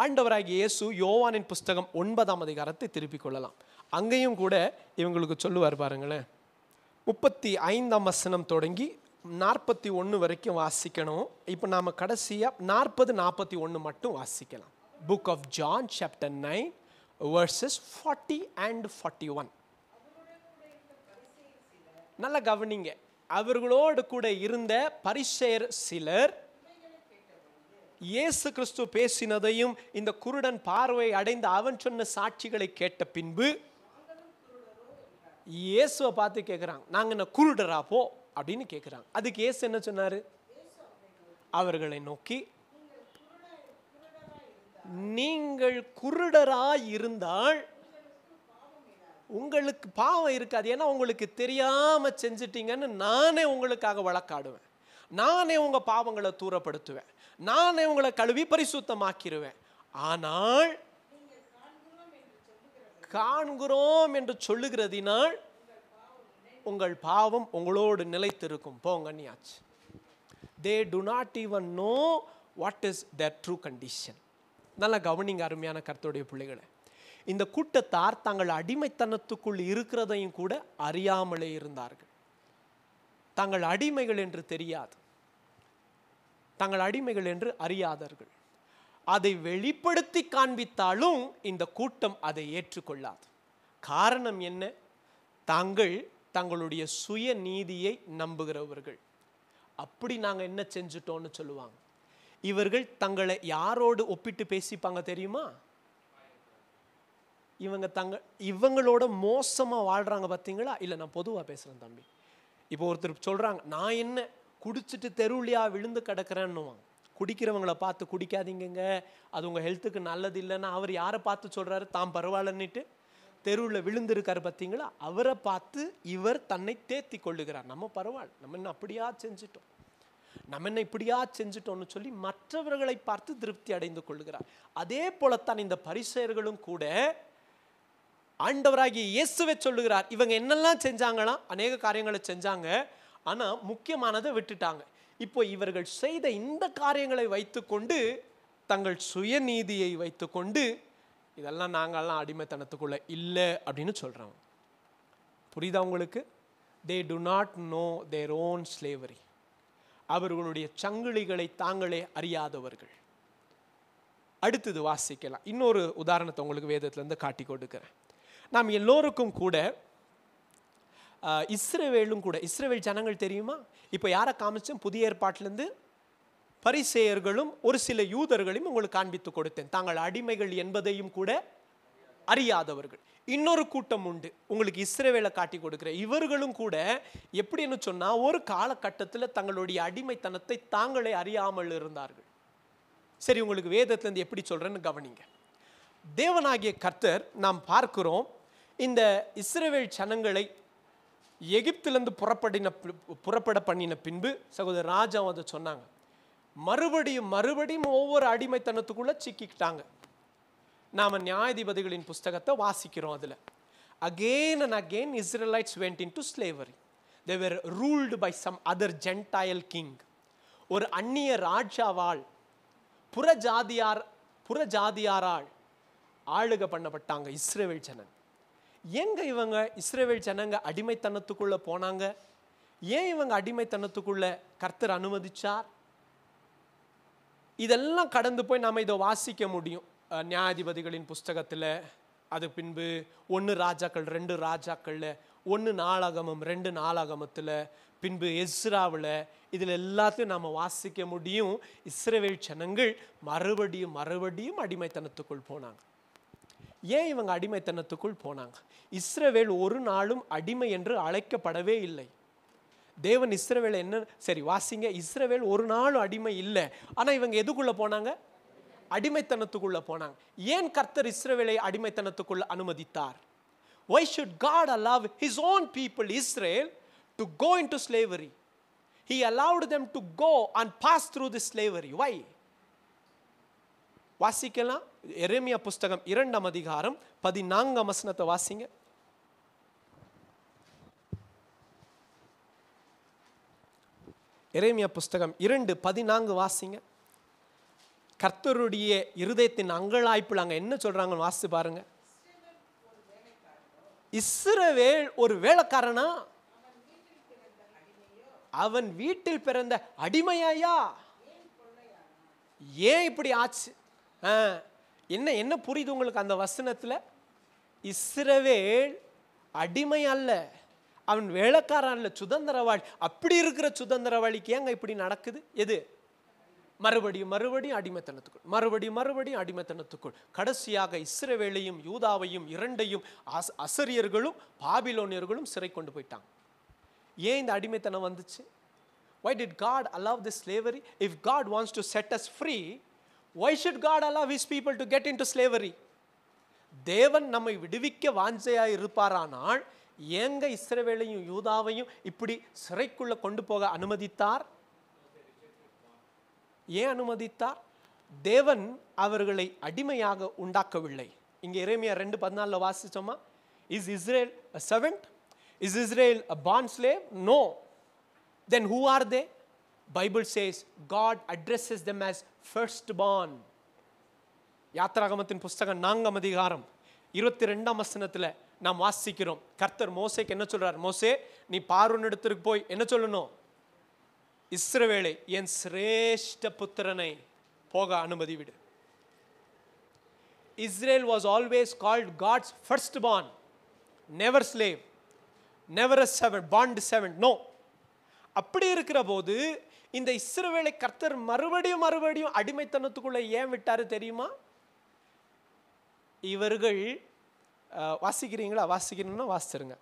ஆண்டவராகிய இயேசு யோவானின் புஸ்தகம் 9ஆம் அதிகாரத்தை திருப்பிக் கொள்ளலாம். அங்கேயும் கூட இவங்களுக்கு சொல்லுவார் பாருங்களேன். 35ஆம் வசனம் தொடங்கி 41 வரைக்கும் வாசிக்கணும். இப்போ நாம கடைசியா 40-41 மட்டும் வாசிக்கலாம். Book of John chapter 9 verses 40 and 41. நல்லா கவனிங்க. அவர்களோடு கூட இருந்த பரிசேயர் சிலர் இயேசு கிறிஸ்து பேசினதையும் இந்த குருடன் பார்வை அடைந்த அவன் சொன்ன சாட்சிகளை கேட்ட பின்பு இயேசுவை பார்த்து கேட்குறாங்க, நாங்கள் என்ன குருடரா போ அப்படின்னு கேட்குறாங்க. அதுக்கு இயேசு என்ன சொன்னாரு? அவர்களை நோக்கி, நீங்கள் குருடராய் இருந்தால் உங்களுக்கு பாவம் இருக்காது. ஏன்னா உங்களுக்கு தெரியாம செஞ்சிட்டீங்கன்னு நானே உங்களுக்காக வழக்காடுவேன், நானே உங்க பாவங்களை தூரப்படுத்துவேன், நானே உங்களை கழுவி பரிசுத்தமாக்கிடுவேன். ஆனால் காண்கிறோம் என்று சொல்லுகிறதினால் உங்கள் பாவம் உங்களோடு நிலைத்திருக்கும், போங்கன்னியாச்சு. They do not even know what is their true condition. நல்ல கவனிங்க அருமையான கர்த்தருடைய பிள்ளைகளை. இந்த கூட்டத்தார் தங்கள் அடிமைத்தனத்துக்குள் இருக்கிறதையும் கூட அறியாமலே இருந்தார்கள். தங்கள் அடிமைகள் என்று தெரியாது, தங்கள் அடிமைகள் என்று அறியாதவர்கள். அதை வெளிப்படுத்தி காண்பித்தாலும் இந்த கூட்டம் அதை ஏற்றுக்கொள்ளாது. காரணம் என்ன? தாங்கள் தங்களுடைய சுய நீதியை நம்புகிறவர்கள். அப்படி நாங்கள் என்ன செஞ்சுட்டோம்னு சொல்லுவாங்க. இவர்கள் தங்களை யாரோடு ஒப்பிட்டு பேசிப்பாங்க தெரியுமா? இவங்களோட மோசமாக வாழ்கிறாங்க பார்த்தீங்களா? இல்லை, நான் பொதுவாக பேசுகிறேன் தம்பி. இப்போ ஒருத்தர் சொல்கிறாங்க, நான் என்ன குடிச்சிட்டு தெருவுலையா விழுந்து கிடக்கிறேன்னுவாங்க. குடிக்கிறவங்களை பார்த்து குடிக்காதீங்க, அது உங்கள் ஹெல்த்துக்கு நல்லது இல்லைன்னா அவர் யாரை பார்த்து சொல்கிறாரு? தாம் பரவாயில்லன்னுட்டு தெருவில் விழுந்திருக்காரு பார்த்தீங்களா? அவரை பார்த்து இவர் தன்னை தேத்தி கொள்ளுகிறார். நம்ம பரவாயில்ல, நம்ம என்ன அப்படியா செஞ்சிட்டோம், நம்ம என்ன இப்படியா செஞ்சிட்டோம்னு சொல்லி மற்றவர்களை பார்த்து திருப்தி அடைந்து கொள்ளுகிறார். அதே போலத்தான் இந்த பரிசேயர்களும் கூட ஆண்டவராகிய இயேசுவை சொல்லுகிறார். இவங்க என்னெல்லாம் செஞ்சாங்களாம்? அநேக காரியங்களை செஞ்சாங்க, ஆனால் முக்கியமானதை விட்டுட்டாங்க. இப்போ இவர்கள் செய்த இந்த காரியங்களை வைத்துக்கொண்டு, தங்கள் சுயநீதியை வைத்துக்கொண்டு இதெல்லாம் நாங்கள்லாம் அடிமைத்தனத்துக்குள்ள இல்லை அப்படின்னு சொல்கிறாங்க. புரியுதா உங்களுக்கு? They do not know their own slavery. அவர்களுடைய சங்கிலிகளை தாங்களே அறியாதவர்கள். அடுத்தது வாசிக்கலாம். இன்னொரு உதாரணத்தை உங்களுக்கு வேதத்திலேருந்து காட்டி கொடுக்கிறேன். நாம் எல்லோருக்கும் கூட இஸ்ரவேலும் கூட, இஸ்ரவேல் ஜனங்கள் தெரியுமா? இப்போ யாரை காமிச்சேன்? புதிய ஏற்பாட்டிலேருந்து பரிசேயர்களும் ஒரு சில யூதர்களையும் உங்களுக்கு காண்பித்து கொடுத்தேன். தாங்கள் அடிமைகள் என்பதையும் கூட அறியாதவர்கள். இன்னொரு கூட்டம் உண்டு, உங்களுக்கு இஸ்ரவேலை காட்டி கொடுக்கிற. இவர்களும் கூட எப்படின்னு சொன்னா, ஒரு காலகட்டத்தில் தங்களுடைய அடிமைத்தனத்தை தாங்களே அறியாமல் இருந்தார்கள். சரி, உங்களுக்கு வேதத்திலிருந்து எப்படி சொல்றேன்னு கவனிங்க. தேவனாகிய கர்த்தர் நாம் பார்க்கிறோம், இந்த இஸ்ரவேல் ஜனங்களை எகிப்திலிருந்து புறப்பட பண்ணின பின்பு சகோதரர் ராஜா அதை சொன்னாங்க, மறுபடியும் ஒவ்வொரு அடிமைத்தனத்துக்குள்ள சிக்கிக்கிட்டாங்க. நாம நியாயாதிபதிகளின் புஸ்தகத்தை வாசிக்கிறோம். அதுல again and again Israelites went into slavery. They were ruled by some other Gentile king. ஒரு அந்நிய ராஜாவால், புறஜாதியாரால் ஆளுகை பண்ணப்பட்டாங்க இஸ்ரவேல் ஜனங்க. எங்க இவங்க இஸ்ரவேல் ஜனங்க அடிமைத்தனத்துக்குள்ள போனாங்க? ஏன் இவங்க அடிமைத்தனத்துக்குள்ள கர்த்தர் அனுமதிச்சார்? இதெல்லாம் கடந்து போய் நாம இதை வாசிக்க முடியும் நியாயாதிபதிகளின் புஸ்தகத்தில். அது பின்பு 1 ராஜாக்கள் 2 ராஜாக்கள்ல, 1 நாளாகமம் 2 நாளாகமத்தில், பின்பு எஸ்ராவில், இதில் எல்லாத்தையும் நாம் வாசிக்க முடியும். இஸ்ரவேல் ஜனங்கள் மறுபடியும் அடிமைத்தனத்துக்குள் போனாங்க. ஏன் இவங்க அடிமைத்தனத்துக்குள் போனாங்க? இஸ்ரவேல் ஒரு நாளும் அடிமை என்று அழைக்கப்படவே இல்லை. தேவன் இஸ்ரவேல் என்ன, சரி வாசிங்க, இஸ்ரவேல் ஒரு நாளும் அடிமை இல்லை. ஆனால் இவங்க எதுக்குள்ள போனாங்க? அடிமைத்தனத்துக்குள்ள போனாங்க. ஏன் கர்த்தர் இஸ்ரவேலை அடிமைத்தனத்துக்குள்ள அனுமதித்தார்? Why should God allow his own people Israel to go into slavery? He allowed them to go and pass through this slavery. Why? வாசிக்கலாம். எரேமியா புஸ்தகம் 2ஆம் அதிகாரம் 14ஆம் வசனத்தை வாசிங்க. எரேமியா புஸ்தகம் 2:14 வாசிங்க. கர்த்தருடைய இருதயத்தின் அங்கலாய்ப்பில் அங்க என்ன சொல்றாங்கன்னு வாசித்து பாருங்க. இஸ்ரவேல் ஒரு வேலைக்காரனா? அவன் வீட்டில் பிறந்த அடிமையா? ஏன் இப்படி ஆச்சு? என்ன புரியுது உங்களுக்கு அந்த வசனத்துல? இஸ்ரவேல் அடிமை அல்ல, அவன் வேலைக்காரன் அல்ல, சுதந்திரவாளி. அப்படி இருக்கிற சுதந்திரவாளிக்கு ஏங்க இப்படி நடக்குது? எது? மறுபடியும் அடிமைத்தனத்துக்குள், அடிமைத்தனத்துக்குள். கடைசியாக இஸ்ரவேலையும் யூதாவையும் இரண்டையும் அசரியர்களும் பாபிலோனியர்களும் சிறை கொண்டு போயிட்டாங்க. ஏன் இந்த அடிமைத்தனம் வந்துச்சு? Why did God allow this slavery? If God wants to set us free, why should God allow his people to get into slavery? தேவன் நம்மை விடுவிக்க வாஞ்சையாய் இருப்பாரானால் ஏங்க இஸ்ரவேலையும் யூதாவையும் இப்படி சிறைக்குள்ள கொண்டு போக அனுமதித்தார்? ஏன் அனுமதித்தார்? தேவன் அவர்களை அடிமையாக உண்டாக்கவில்லை. இங்க எரேமியா 2:14 வாசிச்சோமா? Is Israel a servant? Is Israel a bond slave? No. Then who are they? Bible says God addresses them as firstborn. யாத்திராகமத்தின் புஸ்தகம் 4ஆம் அதிகாரம் 22ஆம் வசனத்துல நாம் வாசிக்கிறோம். கர்த்தர் மோசேக்கு என்ன சொல்றார்? மோசே, நீ பார்வோன் இடத்திற்கு போய் என்ன சொல்லணும்? இஸ்ரவேலை, என் சிரேஷ்ட புத்திரனை போக அனுமதி விடு. Israel was always called God's firstborn, never slave, never a servant, bond servant. No. அப்படி இருக்கிற போது இந்த இஸ்ரவேலை கர்த்தர் மறுபடியும் அடிமைத்தனத்துக்குள்ள ஏன் விட்டாரு தெரியுமா? இவர்கள் வாசிக்கிறீங்களா? வாசிக்கணும்னா வாசிச்சிருங்க.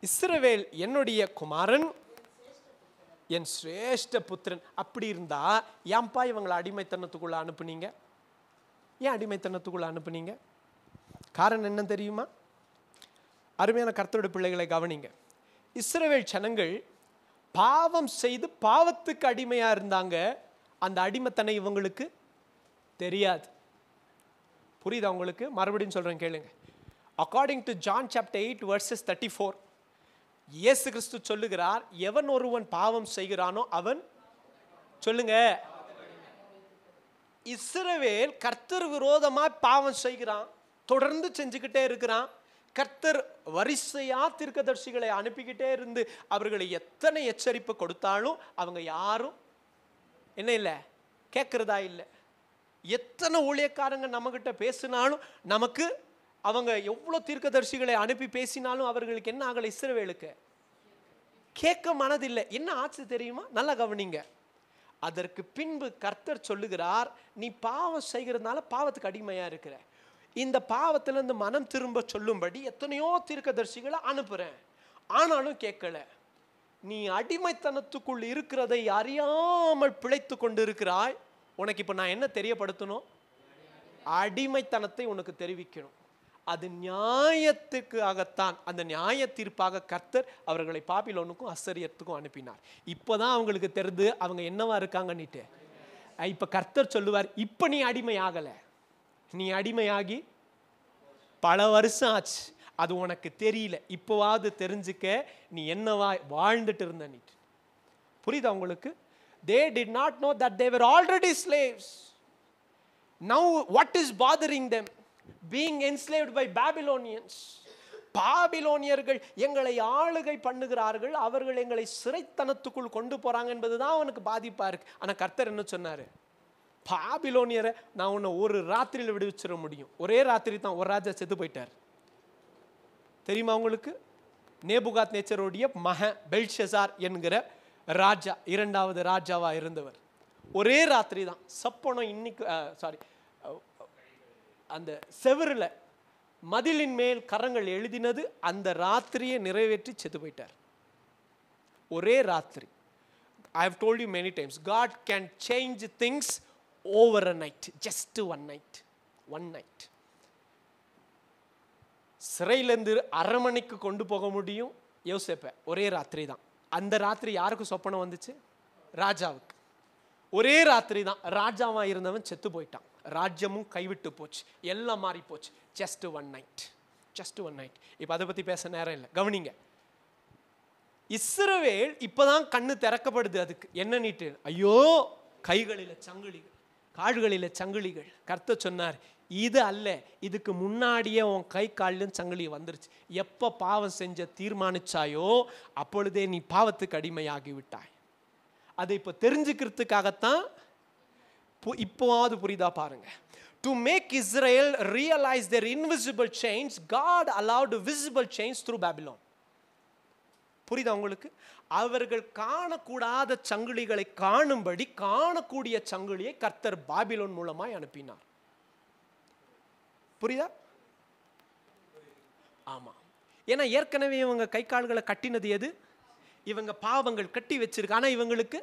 இஸ்ரவேல் என்னுடைய குமாரன், என் சிரேஷ்ட புத்திரன். அப்படி இருந்தா ஏன்பா இவங்களை அடிமைத்தனத்துக்குள்ள அனுப்புனீங்க? ஏன் அடிமைத்தனத்துக்குள்ள அனுப்புனீங்க? காரணம் என்ன தெரியுமா? அருமையான கர்த்தருடைய பிள்ளைகளை கவனிங்க. இஸ்ரவேல் ஜனங்கள் பாவம் செய்து பாவத்துக்கு அடிமையா இருந்தாங்க. அந்த அடிமைத்தனை இவங்களுக்கு தெரியாது. புரியுதா உங்களுக்கு? மறுபடியும் சொல்றேன் கேளுங்க. According to John chapter 8 verses 34, இயேசு கிறிஸ்து சொல்லுகிறார், எவன் ஒருவன் பாவம் செய்கிறானோ அவன், சொல்லுங்க, இஸ்ரவேல் கர்த்தர் விரோதமாய் பாவம் செய்கிறான், தொடர்ந்து செஞ்சுக்கிட்டே இருக்கிறான். கர்த்தர் வரிசையா தீர்க்கதரிசிகளை அனுப்பிக்கிட்டே இருந்து அவர்களை எத்தனை எச்சரிப்பு கொடுத்தாலும் அவங்க யாரும் என்ன இல்லை, கேட்கறதா இல்லை. எத்தனை ஊழியக்காரங்க நம்மகிட்ட பேசினாலும், நமக்கு அவங்க எவ்வளோ தீர்க்கதரிசிகளை அனுப்பி பேசினாலும் அவர்களுக்கு என்ன ஆகலை, இஸ்ரவேலுக்கு கேட்க மனதில்லை. என்ன ஆச்சு தெரியுமா? நல்லா கவனிங்க. அதற்கு பின்பு கர்த்தர் சொல்லுகிறார், நீ பாவம் செய்கிறதுனால பாவத்துக்கு அடிமையா இருக்கிற, இந்த பாவத்திலிருந்து மனம் திரும்ப சொல்லும்படி எத்தனையோ தீர்க்கதரிசிகளை அனுப்புறேன், ஆனாலும் கேட்கல. நீ அடிமைத்தனத்துக்குள் இருக்கிறதை அறியாமல் பிழைத்து கொண்டு இருக்கிறாய். உனக்கு இப்போ நான் என்ன தெரியப்படுத்தணும்? அடிமைத்தனத்தை உனக்கு தெரிவிக்கணும். அது நியாயத்துக்காகத்தான். அந்த நியாய தீர்ப்பாக கர்த்தர் அவர்களை பாபிலோனுக்கும் அசரியத்துக்கும் அனுப்பினார். இப்போதான் அவங்களுக்கு தெரிந்து அவங்க என்னவா இருக்காங்கன்னுட்டு. இப்போ கர்த்தர் சொல்லுவார், இப்போ நீ அடிமை ஆகலை, நீ அடிமையாகி பல வருஷம் ஆச்சு, அது உனக்கு தெரியல, இப்போவாவது தெரிஞ்சுக்க, நீ என்னவா வாழ்ந்துட்டு இருந்த நீ. புரியுதா உங்களுக்கு? They did not know that they were already slaves. Now what is bothering them? Being enslaved by Babylonians. பாபிலோனியர்கள் எங்களை ஆளுகை பண்ணுகிறார்கள், அவர்கள் எங்களை சிறைத்தனத்துக்குள் கொண்டு போறாங்க என்பதுதான் அவனுக்கு பாதிப்பா இருக்கு. ஆனா கர்த்தர் என்ன சொன்னாரு? பாபிலோனியரை நான் உன்னை ஒரு ராத்திரியில் விடுவிச்சிட முடியும். ஒரே ராத்திரி தான் ஒரு ராஜா செத்து போயிட்டார். தெரியுமா உங்களுக்கு? நேபுகாத் நேச்சருடைய மகன் பெல்ஷசார் என்கிற ராஜா, இரண்டாவது ராஜாவா இருந்தவர். ஒரே ராத்திரி தான் சப்பனம் இன்னைக்கு அந்த செவரில் மதிலின் மேல் கரங்கள் எழுதினது அந்த ராத்திரியை நிறைவேற்றி செத்து போயிட்டார். ஒரே ராத்திரி. I have told you many times, God can change things over a night, just one night. சிறையிலேருந்து அரண்மனைக்கு கொண்டு போக முடியும் யோசேப்பை, ஒரே ராத்திரி தான். அந்த ராத்திரி யாருக்கு சொப்பனம் வந்துச்சு? ராஜாவுக்கு. ஒரே ராத்திரி தான். ராஜாவா இருந்தவன் செத்து போயிட்டான், ராஜ்யமும் கைவிட்டு போச்சு, எல்லாம் மாறி போச்சு. Just one night. இப்போ அதை பற்றி பேச நேரம் இல்லை, கவனிங்க. இஸ்ரவேல் இப்போதான் கண்ணு திறக்கப்படுது. அதுக்கு என்ன நீட்டு? ஐயோ, கைகளில் சங்கிலிகள், கால்களில் சங்கிலிகள். கர்த்தர் சொன்னார், இது அல்ல, இதுக்கு முன்னாடியே உன் கை காலிலும் சங்கிலி வந்துருச்சு. எப்போ பாவம் செஞ்ச தீர்மானிச்சாயோ அப்பொழுதே நீ பாவத்துக்கு அடிமையாகி விட்டாய். அதை இப்போ தெரிஞ்சுக்கிறதுக்காகத்தான். இப்போவாது புரியுதா பாருங்க. To make Israel realize their invisible chains, God allowed visible chains through Babylon. புரியுதா உங்களுக்கு? அவர்கள் காணக்கூடாத சங்கிலிகளை காணும்படி காணக்கூடிய சங்கிலியை கர்த்தர் பாபிலோன் மூலமாய் அனுப்பினார். புரியுதா? ஆமா. ஏன்னா ஏற்கனவே இவங்க கை கால்களை கட்டினது எது? இவங்க பாவங்கள் கட்டி வச்சிருக்கு. ஆனா இவங்களுக்கு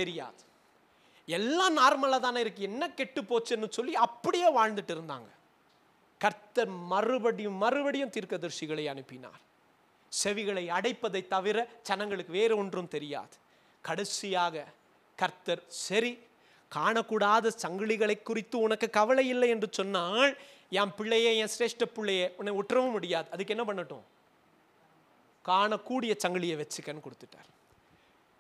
தெரியாது. எல்லாம் நார்மலா தானே இருக்கு, என்ன கெட்டு போச்சுன்னு சொல்லி அப்படியே வாழ்ந்துட்டு இருந்தாங்க. கர்த்தர் மறுபடியும் தீர்க்கதரிசிகளை அனுப்பினார். செவிகளை அடைப்பதை தவிர ஜனங்களுக்கு வேறு ஒன்றும் தெரியாது. கடைசியாக கர்த்தர், சரி, காணக்கூடாத சங்கிலிகளை குறித்து உனக்கு கவலை இல்லை என்று சொன்னால், என் பிள்ளையே, என் சிரேஷ்ட பிள்ளையே, உன்னை விட்டுறவும் முடியாது. அதுக்கு என்ன பண்ணட்டும்? காணக்கூடிய சங்கிலியை வச்சுக்கன்னு கொடுத்துட்டார்.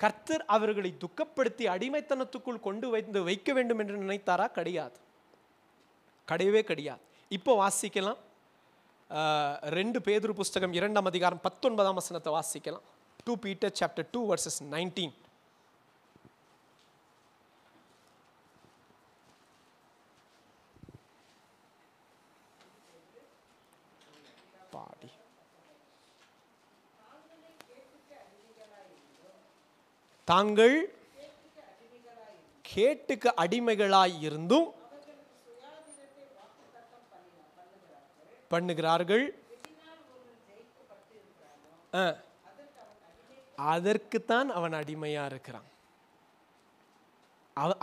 கர்த்தர் அவர்களை துக்கப்படுத்தி அடிமைத்தனத்துக்குள் கொண்டு வைக்க வேண்டும் என்று நினைத்தாரா? கிடையாது, கிடையவே கிடையாது. இப்போ வாசிக்கலாம். 2 பேதுரு புஸ்தகம் 2ஆம் அதிகாரம் 19ஆம் வசனத்தை வாசிக்கலாம். 2 Peter chapter 2 verses 19. பாடி. தாங்கள் கேட்டுக்கு அடிமைகளாய் இருந்தும் பண்ணுகிறார்கள். அதற்குத்தான் அவன் அடிமையா இருக்கிறான்.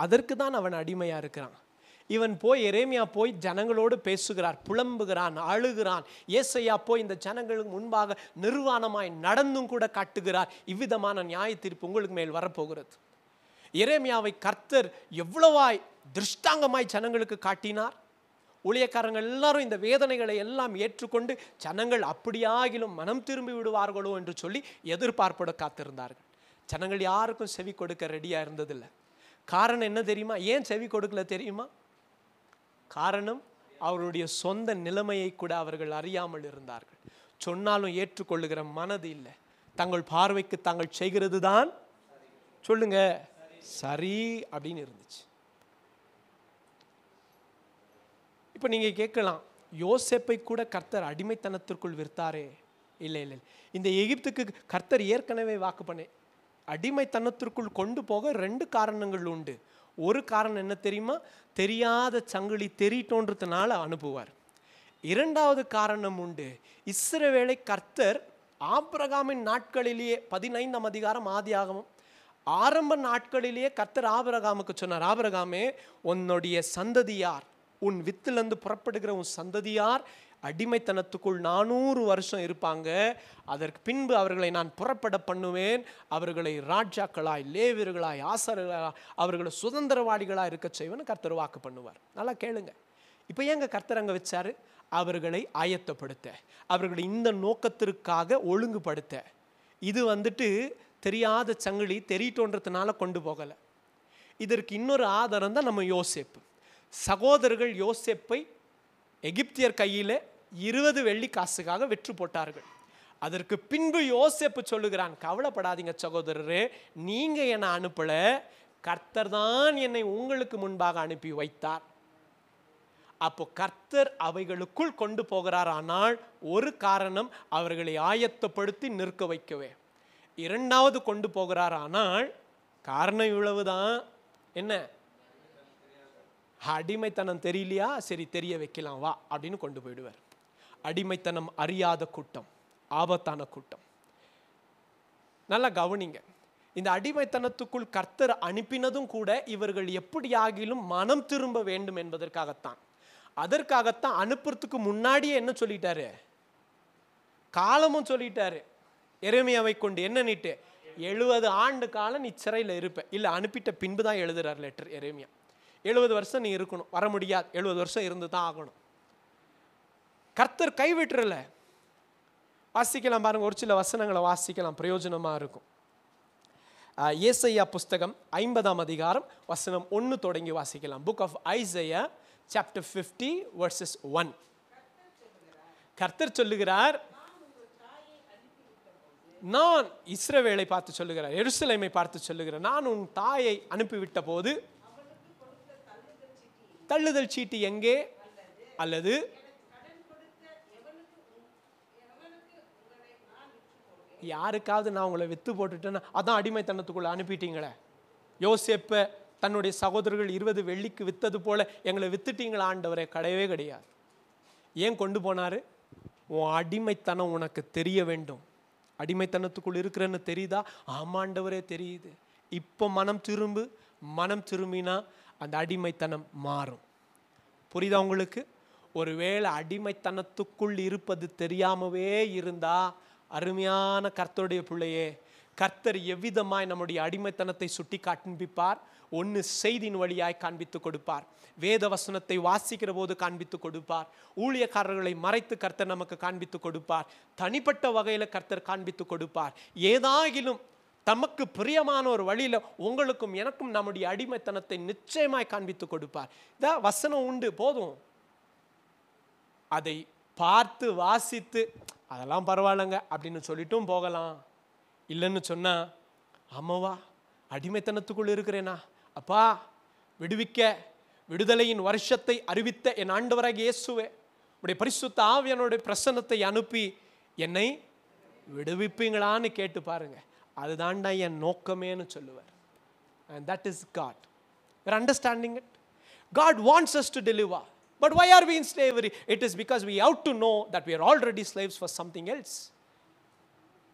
அதற்குதான் அவன் அடிமையா இருக்கிறான். இவன் போய், எரேமியா போய் ஜனங்களோடு பேசுகிறார், புலம்புகிறான், அழுகிறான். ஏசையா போய் இந்த ஜனங்களுக்கு முன்பாக நிர்வாணமாய் நடந்தும் கூட காட்டுகிறார். இவ்விதமான நியாய தீர்ப்பு உங்களுக்கு மேல் வரப்போகிறது. எரேமியாவை கர்த்தர் எவ்வளவாய் திருஷ்டாங்கமாய் ஜனங்களுக்கு காட்டினார். ஊழியக்காரங்க எல்லாரும் இந்த வேதனைகளை எல்லாம் ஏற்றுக்கொண்டு ஜனங்கள் அப்படியாகிலும் மனம் திரும்பி விடுவார்களோ என்று சொல்லி எதிர்பார்ப்போட காத்திருந்தார்கள். ஜனங்கள் யாருக்கும் செவி கொடுக்க ரெடியாக இருந்ததில்லை. காரணம் என்ன தெரியுமா? ஏன் செவி கொடுக்கல தெரியுமா? காரணம், அவருடைய சொந்த நிலைமையை கூட அவர்கள் அறியாமல் இருந்தார்கள். சொன்னாலும் ஏற்றுக்கொள்ளுகிற மனது இல்லை. தங்கள் பார்வைக்கு தாங்கள் செய்கிறது தான் சொல்லுங்க சரி அப்படின்னு இருந்துச்சு. இப்போ நீங்க கேட்கலாம், யோசேப்பை கூட கர்த்தர் அடிமைத்தனத்திற்குள் விற்றாரே. இல்லை இல்லை, இந்த எகிப்துக்கு கர்த்தர் ஏற்கனவே வாக்கு பண்ண அடிமைத்தனத்திற்குள் கொண்டு போக 2 காரணங்கள் உண்டு. ஒரு காரணம் என்ன தெரியுமா? தெரியாத சங்கிலி தெரிட்டோன்றதுனால அனுப்புவார். 2வது காரணம் உண்டு. இஸ்ரவேலை கர்த்தர் ஆபிரகாமின் நாட்களிலேயே 15ஆம் அதிகாரம் ஆதியாகமம் ஆரம்ப நாட்களிலேயே கர்த்தர் ஆபிரகாமுக்கு சொன்னார், ஆபிரகாமே உன்னுடைய சந்ததியார், உன் வித்திலிருந்து புறப்படுகிற உன் சந்ததியார் அடிமைத்தனத்துக்குள் 400 வருஷம் இருப்பாங்க. அதற்கு பின்பு அவர்களை நான் புறப்பட பண்ணுவேன். அவர்களை ராஜாக்களாய், லேவியர்களாய், ஆசாரியர்களாய், அவர்களை சுதந்திரவாடிகளாக இருக்க செய்வேன்னு கர்த்தர் வாக்கு பண்ணுவார். நல்லா கேளுங்க. இப்போ ஏங்க கர்த்தர் அங்கே வச்சாரு? அவர்களை ஆயத்தப்படுத்த, அவர்களை இந்த நோக்கத்திற்காக ஒழுங்குபடுத்த. இது தெரியாத சங்கிலி தெரிட்டோன்றதுனால கொண்டு போகலை. இதற்கு இன்னொரு ஆதாரம் தான் நம்ம யோசேப்பு. சகோதரர்கள் யோசேப்பை எகிப்தியர் கையில் 20 வெள்ளி காசுக்காக விற்று போட்டார்கள். அதற்கு பின்பு யோசேப்பு சொல்லுகிறான், கவலைப்படாதீங்க சகோதரரே, நீங்க என்னை அனுப்பல, கர்த்தர் தான் என்னை உங்களுக்கு முன்பாக அனுப்பி வைத்தார். அப்போ கர்த்தர் அவைகளுக்குள் கொண்டு போகிறார். ஆனால் ஒரு காரணம், அவர்களை ஆயத்தப்படுத்தி நிற்க வைக்கவே. 2வது கொண்டு போகிறார். ஆனால் காரணம் இவ்வளவுதான். என்ன? அடிமைத்தனம் தெரியலையா? சரி தெரிய வைக்கலாம் வா அப்படின்னு கொண்டு போயிடுவார். அடிமைத்தனம் அறியாத கூட்டம், ஆபத்தான கூட்டம். நல்லா கவனிங்க. இந்த அடிமைத்தனத்துக்குள் கர்த்தர் அனுப்பினதும் கூட இவர்கள் எப்படியாகிலும் மனம் திரும்ப வேண்டும் என்பதற்காகத்தான். அதற்காகத்தான் அனுப்புறதுக்கு முன்னாடியே என்ன சொல்லிட்டாரு? காலமும் சொல்லிட்டாரு. எரேமியாவை கொண்டு என்ன நீட்டு 70 ஆண்டு காலம் நீ சிறையில் இருப்ப. இல்லை, அனுப்பிட்ட பின்பு தான் எழுதுறார் லெட்டர் எரேமியா. 70 வருஷம் நீ இருக்கணும், வர முடியாது, 70 வருஷம் இருந்து தான் ஆகணும். கர்த்தர் கைவிட்டுறல. வாசிக்கலாம் பாருங்க, ஒரு சில வசனங்களை வாசிக்கலாம், பிரயோஜனமாக இருக்கும். ஏசாயா புஸ்தகம் 50ஆம் அதிகாரம் வசனம் 1 தொடங்கி வாசிக்கலாம். Book of Isaiah chapter 50 verses 1. கர்த்தர் சொல்லுகிறார், நான் இஸ்ரவேலை பார்த்து சொல்லுகிறார், எருசலேமை பார்த்து சொல்லுகிறார், நான் உன் தாயை அனுப்பிவிட்ட போது தள்ளுதல் சீட்டு எங்கே? அல்லது யாருக்காவது நான் உங்களை வித்து போட்டுட்டேன்னா அதான் அடிமைத்தனத்துக்குள்ள அனுப்பிட்டீங்களே. யோசேப்பை தன்னுடைய சகோதரர்கள் 20 வெள்ளிக்கு வித்தது போல எங்களை வித்துட்டீங்களா ஆண்டவரே? கிடையவே கிடையாது. ஏன் கொண்டு போனாரு? உன் அடிமைத்தனம் உனக்கு தெரிய வேண்டும். அடிமைத்தனத்துக்குள் இருக்கிறன்னு தெரியுதா? ஆமாண்டவரே தெரியுது. இப்போ மனம் திரும்பினா அந்த அடிமைத்தனம் மாறும். புரியுதா உங்களுக்கு? ஒருவேளை அடிமைத்தனத்துக்குள் இருப்பது தெரியாமவே இருந்தா, அருமையான கர்த்தருடைய பிள்ளையே, கர்த்தர் எவ்விதமாய் நம்முடைய அடிமைத்தனத்தை சுட்டி காண்பிப்பார்? ஒன்று செய்தியின் வழியாய் காண்பித்து கொடுப்பார், வேத வசனத்தை வாசிக்கிற போது காண்பித்து கொடுப்பார், ஊழியக்காரர்களை மறைத்து கர்த்தர் நமக்கு காண்பித்து கொடுப்பார், தனிப்பட்ட வகையில் கர்த்தர் காண்பித்து கொடுப்பார். ஏதாகிலும் தமக்கு பிரியமான ஒரு வழியில் உங்களுக்கும் எனக்கும் நம்முடைய அடிமைத்தனத்தை நிச்சயமாய் காண்பித்து கொடுப்பார். இதான் வசனம் உண்டு, போதும். அதை பார்த்து வாசித்து அதெல்லாம் பரவாயில்லைங்க அப்படின்னு சொல்லிட்டும் போகலாம். இல்லைன்னு சொன்னா, ஆமாவா அடிமைத்தனத்துக்குள் இருக்கிறேனா அப்பா, விடுதலையின் வருஷத்தை அறிவித்த என் ஆண்டவராகிய இயேசுவே, உடைய பரிசுத்த ஆவியானுடைய பிரசன்னத்தை அனுப்பி என்னை விடுவிப்பீங்களான்னு கேட்டு பாருங்க. அதுதான்டா என் நோக்கமேன்னு சொல்லுவார். And that is God. We're understanding it. God wants us to deliver. But why are we in slavery? It is because we have to know that we are already slaves for something else.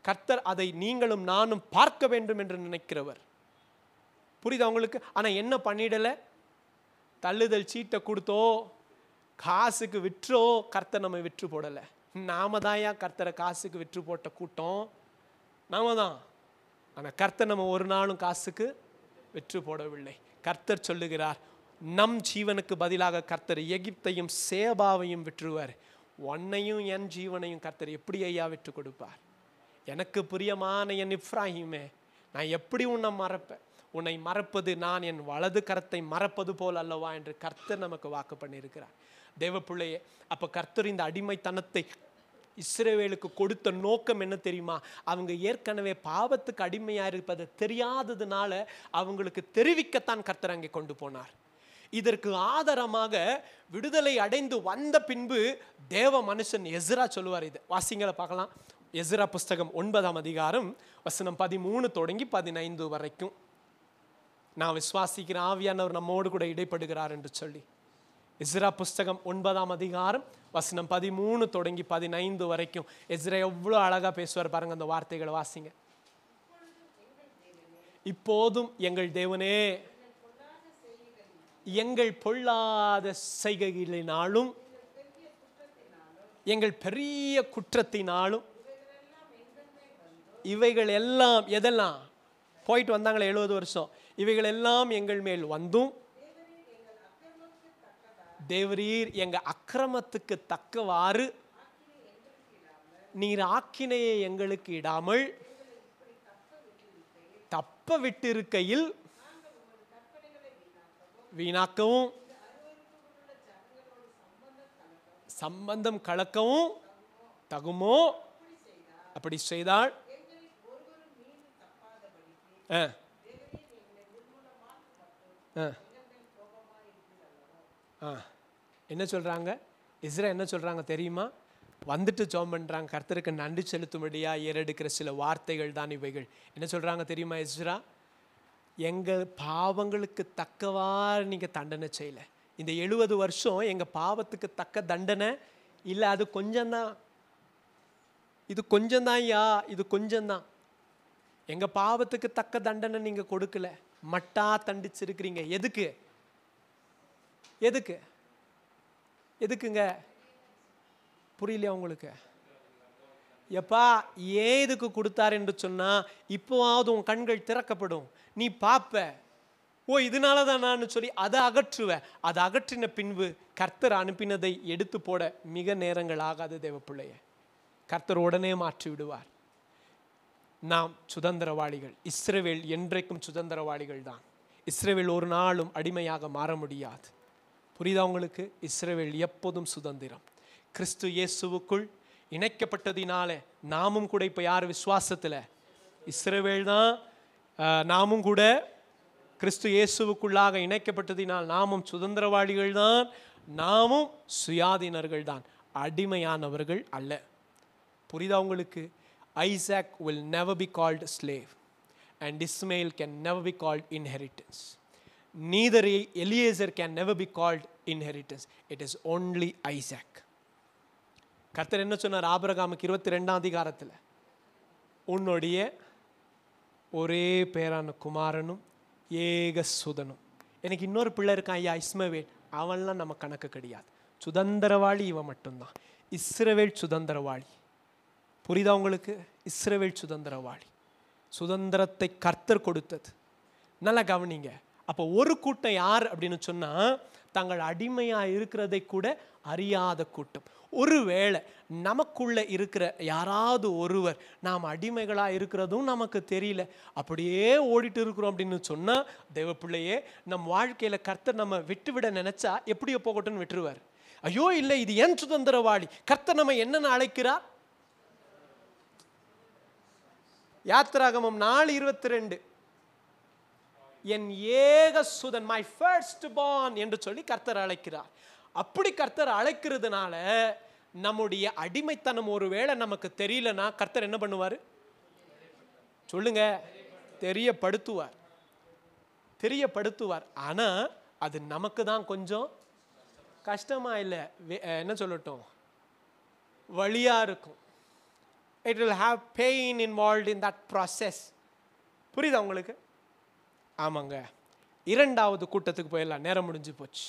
கர்த்தர் அதை நீங்களும் நானும் பார்க்க வேண்டும் என்று நினைக்கிறவர். புரியுதா உங்களுக்கு? ஆனால் என்ன பண்ணிடலை? தள்ளுதல் சீட்டை கொடுத்தோ காசுக்கு விற்றோ கர்த்தர் நம்ம விற்று போடலை. நாம தாயா கர்த்தரை காசுக்கு விற்று போட்ட கூட்டம் நாம தான். ஆனால் கர்த்தர் நம்ம ஒரு நாளும் காசுக்கு விற்று போடவில்லை. கர்த்தர் சொல்லுகிறார், நம் ஜீவனுக்கு பதிலாக கர்த்தர் எகிப்தையும் சேபாவையும் விட்டுருவார். உன்னையும் என் ஜீவனையும் கர்த்தர் எப்படி ஐயா விட்டு கொடுப்பார்? எனக்கு பிரியமான என் இப்ராஹிமே, நான் எப்படி உன்னை மறப்பேன்? உன்னை மறப்பது நான் என் வலது கரத்தை மறப்பது போல் அல்லவா என்று கர்த்தர் நமக்கு வாக்கு பண்ணியிருக்கிறார். தேவ பிள்ளையே, அப்போ கர்த்தர் இந்த அடிமைத்தனத்தை இஸ்ரவேலுக்கு கொடுத்த நோக்கம் என்ன தெரியுமா? அவங்க ஏற்கனவே பாவத்துக்கு அடிமையாக இருப்பது தெரியாததுனால அவங்களுக்கு தெரிவிக்கத்தான் கர்த்தர் அங்கே கொண்டு போனார். இதற்கு ஆதாரமாக விடுதலை அடைந்து வந்த பின்பு தேவ மனுஷன் எஸ்ரா சொல்லுவார். இது வாசிங்களை பார்க்கலாம். எஸ்ரா புஸ்தகம் 9ஆம் அதிகாரம் வசனம் 13 தொடங்கி 15 வரைக்கும். நான் விசுவாசிக்கிற ஆவியானவர் நம்மோடு கூட இடைப்படுகிறார் என்று சொல்லி, எஸ்ரா புஸ்தகம் 9ஆம் அதிகாரம் வசனம் 13 தொடங்கி 15 வரைக்கும். எஸ்ரா எவ்வளோ அழகா பேசுவார் பாருங்க. அந்த வார்த்தைகளை வாசிங்க. இப்போதும் எங்கள் தேவனே, எங்கள் பொல்லாத செய்கைகளினாலும் எங்கள் பெரிய குற்றத்தினாலும் இவைகள் எல்லாம், எதெல்லாம் போயிட்டு வந்தாங்களே 70 வருஷம், இவைகள் எல்லாம் எங்கள் மேல் வந்தும் தேவரீர் எங்க அக்கிரமத்துக்கு தக்கவாறு நீர் ஆக்கினையை எங்களுக்கு இடாமல் தப்ப விட்டிருக்கையில் வீணாக்கவும் சம்பந்தம் கலக்கவும் தகுமோ? அப்படி செய்தால் என்ன சொல்றாங்க? எஸ்ரா என்ன சொல்றாங்க தெரியுமா? வந்துட்டு ஜெபம் பண்றாங்க. கர்த்தருக்கு நன்றி செலுத்தும்படியா ஏறெடுக்கிற சில வார்த்தைகள் தான் இவைகள். என்ன சொல்றாங்க தெரியுமா? எஸ்ரா, எங்கள் பாவங்களுக்கு தக்கவாறு நீங்கள் தண்டனை செய்யலை. இந்த 70 வருஷம் எங்கள் பாவத்துக்கு தக்க தண்டனை இல்லை, அது கொஞ்சம்தான், இது கொஞ்சம்தான் ஐயா, இது கொஞ்சம்தான். எங்கள் பாவத்துக்கு தக்க தண்டனை நீங்கள் கொடுக்கல, மட்டா தண்டிச்சிருக்கிறீங்க. எதுக்கு? எதுக்கு? எதுக்குங்க? புரியலையா உங்களுக்கு? எப்பா ஏன் இதுக்கு கொடுத்தார் என்று சொன்னா, இப்போவாவது உன் கண்கள் திறக்கப்படும், நீ பார்ப்ப, ஓ இதனால தான் நான் சொல்லி அதை அகற்றுவ. அதை அகற்றின பின்பு கர்த்தர் அனுப்பினதை எடுத்து போட மிக நேரங்கள் ஆகாது தேவ பிள்ளைய. கர்த்தர் உடனே மாற்றி விடுவார். நாம் சுதந்திரவாளிகள். இஸ்ரவேல் என்றைக்கும் சுதந்திரவாளிகள் தான். இஸ்ரவேல் ஒரு நாளும் அடிமையாக மாற முடியாது. புரியுதா உங்களுக்கு? இஸ்ரவேல் எப்போதும் சுதந்திரம். கிறிஸ்து இயேசுவுக்குள் இணைக்கப்பட்டதினாலே நாமும் கூட இப்போ யார் விசுவாசத்தில் இஸ்ரவேல் தான். நாமும் கூட கிறிஸ்து இயேசுவுக்குள்ளாக இணைக்கப்பட்டதினால் நாமும் சுதந்திரவாளிகள் தான். நாமும் சுயாதீனர்கள் தான், அடிமையானவர்கள் அல்ல. புரியுதா உங்களுக்கு? Isaac will never be called slave and Ishmael can never be called inheritance. Neither Eliezer can never be called inheritance. It is only Isaac. கர்த்தர் என்ன சொன்னார் ஆபிரகாமுக்கு 22ஆம் அதிகாரத்தில்? உன்னுடைய ஒரே பேரான குமாரனும் ஏக சுதனும். எனக்கு இன்னொரு பிள்ளை இருக்கான் ஐயா, இஸ்மவேல். அவன்லாம் நம்ம கணக்கு கிடையாது. சுதந்திரவாளி இவன் மட்டும்தான். இஸ்ரவேல் சுதந்திரவாளி. புரியுதா உங்களுக்கு? இஸ்ரவேல் சுதந்திரவாளி. சுதந்திரத்தை கர்த்தர் கொடுத்தது. நல்லா கவனிங்க. அப்போ ஒரு கூட்டம் யார் அப்படின்னு சொன்னா, தங்கள் அடிமையா இருக்கிறதை கூட அறியாத கூட்டம். ஒருவேளை நமக்குள்ள இருக்கிற யாராவது ஒருவர் நாம் அடிமைகளா இருக்கிறதும் நமக்கு தெரியல, அப்படியே ஓடிட்டு இருக்கிறோம் அப்படின்னு சொன்னா, தேவ பிள்ளையே, நம் வாழ்க்கையில கர்த்தர் நம்ம விட்டுவிட நினைச்சா எப்படியோ போகட்டும்னு விட்டுருவார். ஐயோ இல்லை, இது என் சுதந்திரவாளி. கர்த்தர் நம்ம என்னன்னு அழைக்கிறார்? யாத்திராகமம் 4:22, என் ஏக சுதன், மை ஃபர்ஸ்ட் பார்ன் என்று சொல்லி கர்த்தர் அழைக்கிறார். அப்படி கர்த்தர் அழைக்கிறதுனால நம்முடைய அடிமைத்தனம் ஒருவேளை நமக்கு தெரியலனா கர்த்தர் என்ன பண்ணுவார் சொல்லுங்க? தெரியப்படுத்துவார். தெரியப்படுத்துவார். ஆனா அது நமக்கு தான் கொஞ்சம் கஷ்டமா இல்லை, என்ன சொல்லட்டும், வலியா இருக்கும். It will have pain involved in that process. புரியுதா உங்களுக்கு? ஆமாங்க. இரண்டாவது கூட்டத்துக்கு போயிடலாம், நேரம் முடிஞ்சு போச்சு.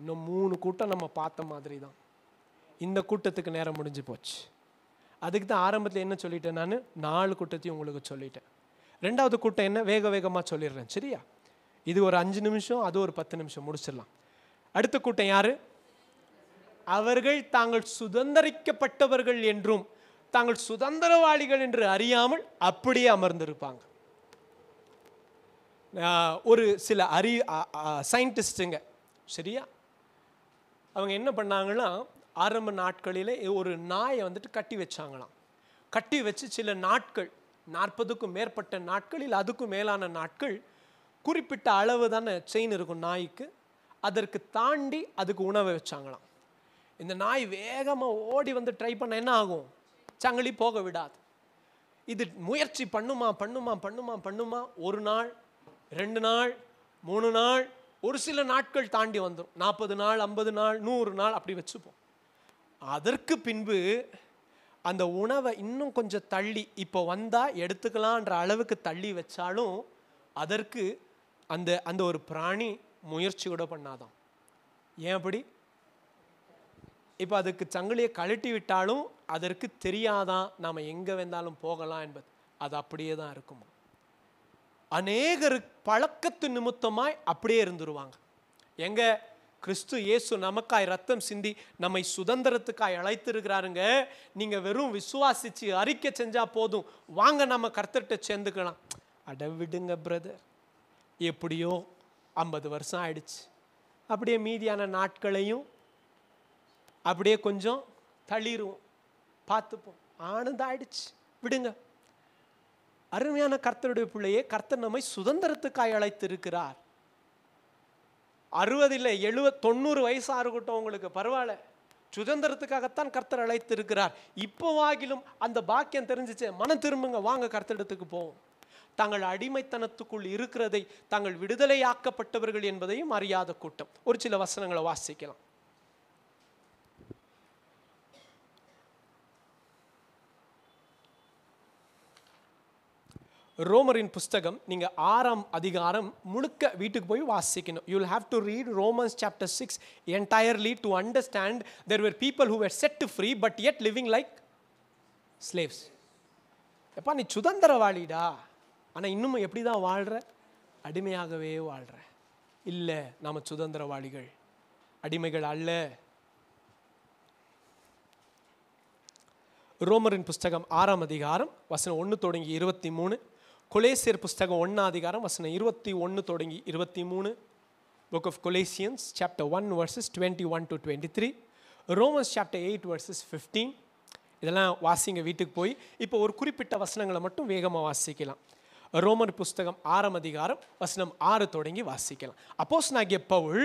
இன்னும் 3 கூட்டம் நம்ம பார்த்த மாதிரி தான். இந்த கூட்டத்துக்கு நேரம் முடிஞ்சு போச்சு. அதுக்கு தான் ஆரம்பத்தில் என்ன சொல்லிட்டேன் நான்? 4 கூட்டத்தையும் உங்களுக்கு சொல்லிட்டேன். ரெண்டாவது கூட்டம் என்ன? வேக வேகமாக சொல்லிடுறேன், சரியா? இது ஒரு 5 நிமிஷம், அது ஒரு 10 நிமிஷம் முடிச்சிடலாம். அடுத்த கூட்டம் யாரு? அவர்கள் தாங்கள் சுதந்தரிக்கப்பட்டவர்கள் என்றும் தாங்கள் சுதந்திரவாளிகள் என்று அறியாமல் அப்படியே அமர்ந்திருப்பாங்க. ஒரு சில சயின்டிஸ்டுங்க, சரியா, அவங்க என்ன பண்ணாங்கன்னா, ஆரம்ப நாட்களிலே ஒரு நாயை வந்துட்டு கட்டி வச்சாங்களாம். கட்டி வச்சு சில நாட்கள், 40க்கும் மேற்பட்ட நாட்களில் அதுக்கும் மேலான நாட்கள், குறிப்பிட்ட அளவு தானே செயின் இருக்கும் நாய்க்கு, அதற்கு தாண்டி அதுக்கு உணவை வச்சாங்களாம். இந்த நாய் வேகமாக ஓடி வந்து ட்ரை பண்ண என்ன ஆகும்? சங்கிலி போக விடாது. இது முயற்சி பண்ணுமா பண்ணுமா பண்ணுமா பண்ணுமா, 1 நாள் 2 நாள் 3 நாள், ஒரு சில நாட்கள் தாண்டி வந்துடும். 40 நாள் 50 நாள் 100 நாள் அப்படி வச்சுப்போம். அதற்கு பின்பு அந்த உணவை இன்னும் கொஞ்சம் தள்ளி இப்போ வந்தால் எடுத்துக்கலான்ற அளவுக்கு தள்ளி வச்சாலும் அதற்கு அந்த அந்த ஒரு பிராணி முயற்சி கூட பண்ணாதான். ஏன் அப்படி? இப்போ அதுக்கு சங்கிலியை கழட்டி விட்டாலும் அதற்கு தெரியாதான் நாம் எங்கே வந்தாலும் போகலாம் என்பது. அது அப்படியே தான் இருக்குமா. அநேகரு பழக்கத்து நிமித்தமாய் அப்படியே இருந்துருவாங்க. எங்க கிறிஸ்து இயேசு நமக்காய் ரத்தம் சிந்தி நம்மை சுதந்திரத்துக்காய் அழைத்திருக்கிறாருங்க. நீங்கள் வெறும் விசுவாசிச்சு அறிக்கை செஞ்சா போதும், வாங்க நம்ம கர்த்தர்கிட்ட சேர்ந்துக்கலாம். அட விடுங்க பிரதர், எப்படியோ 50 வருஷம் ஆயிடுச்சு, அப்படியே மீதியான நாட்களையும் அப்படியே கொஞ்சம் தள்ளிடுவோம், பார்த்துப்போம், ஆனந்தாயிடுச்சு, விடுங்க. அருமையான கர்த்தருடைய பிள்ளையே, கர்த்தர் நம்மை சுதந்திரத்துக்காய் அழைத்திருக்கிறார். 60 இல்லை 70 90 வயசா இருக்கட்டும், உங்களுக்கு பரவாயில்ல, சுதந்திரத்துக்காகத்தான் கர்த்தர் அழைத்திருக்கிறார். இப்போவாகிலும் அந்த பாக்கியம் தெரிஞ்சிச்சு, மனம் திரும்புங்க, வாங்க கர்த்தரிடத்துக்கு போவோம். தாங்கள் அடிமைத்தனத்துக்குள் இருக்கிறதை தாங்கள் விடுதலையாக்கப்பட்டவர்கள் என்பதையும் அறியாத கூட்டம். ஒரு சில வசனங்களை வாசிக்கலாம். ரோமரின் புஸ்தகம் நீங்க 6ஆம் அதிகாரம் முழுக்க வீட்டுக்கு போய் வாசிக்கணும். You will have to read Romans chapter 6 entirely to understand there were people who were set free but yet living like slaves. எப்பா நீ சுதந்திரவாளிடா, ஆனால் இன்னும் எப்படி தான் வாழ்கிற? அடிமையாகவே வாழ்கிற. இல்லை, நாம் சுதந்திரவாளிகள், அடிமைகள் அல்ல. ரோமரின் புஸ்தகம் 6ஆம் அதிகாரம் வசனம் 1 தொடங்கி 23, கொலேசியர் புஸ்தகம் 1ஆம் அதிகாரம் வசனம் 21 தொடங்கி 23, Book of Colossians chapter 1 verses 21 to 23, Romans chapter 8 verses 15. இதெல்லாம் வாசிங்க வீட்டுக்கு போய். இப்போ ஒரு குறிப்பிட்ட வசனங்களை மட்டும் வேகமாக வாசிக்கலாம். ரோமர் புஸ்தகம் 6ஆம் அதிகாரம் வசனம் 6 தொடங்கி வாசிக்கலாம். அப்போஸ்தலனாகிய பவுல்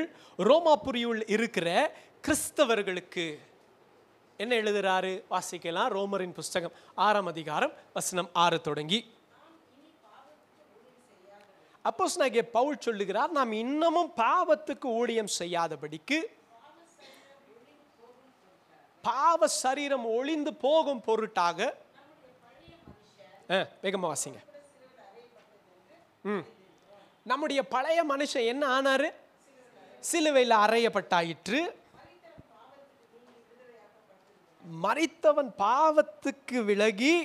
ரோமாபுரியில் இருக்கிற கிறிஸ்தவர்களுக்கு என்ன எழுதுறாரு? வாசிக்கலாம். ரோமரின் புஸ்தகம் 6ஆம் அதிகாரம் வசனம் 6 தொடங்கி. அப்போஸ்தலனாகிய பவுல் சொல்லுகிறார், நாம் இன்னமும் பாவத்துக்கு ஊழியம் செய்யாதபடிக்கு, பாவ சரீரம் ஒளிந்து போகும் பொருட்டாக, வேகமா வாசிங்க. நம்முடைய பழைய மனுஷன் என்ன ஆனாரு? சிலுவையில் அறையப்பட்டாயிற்று. மரித்தவன் பாவத்துக்கு விலகி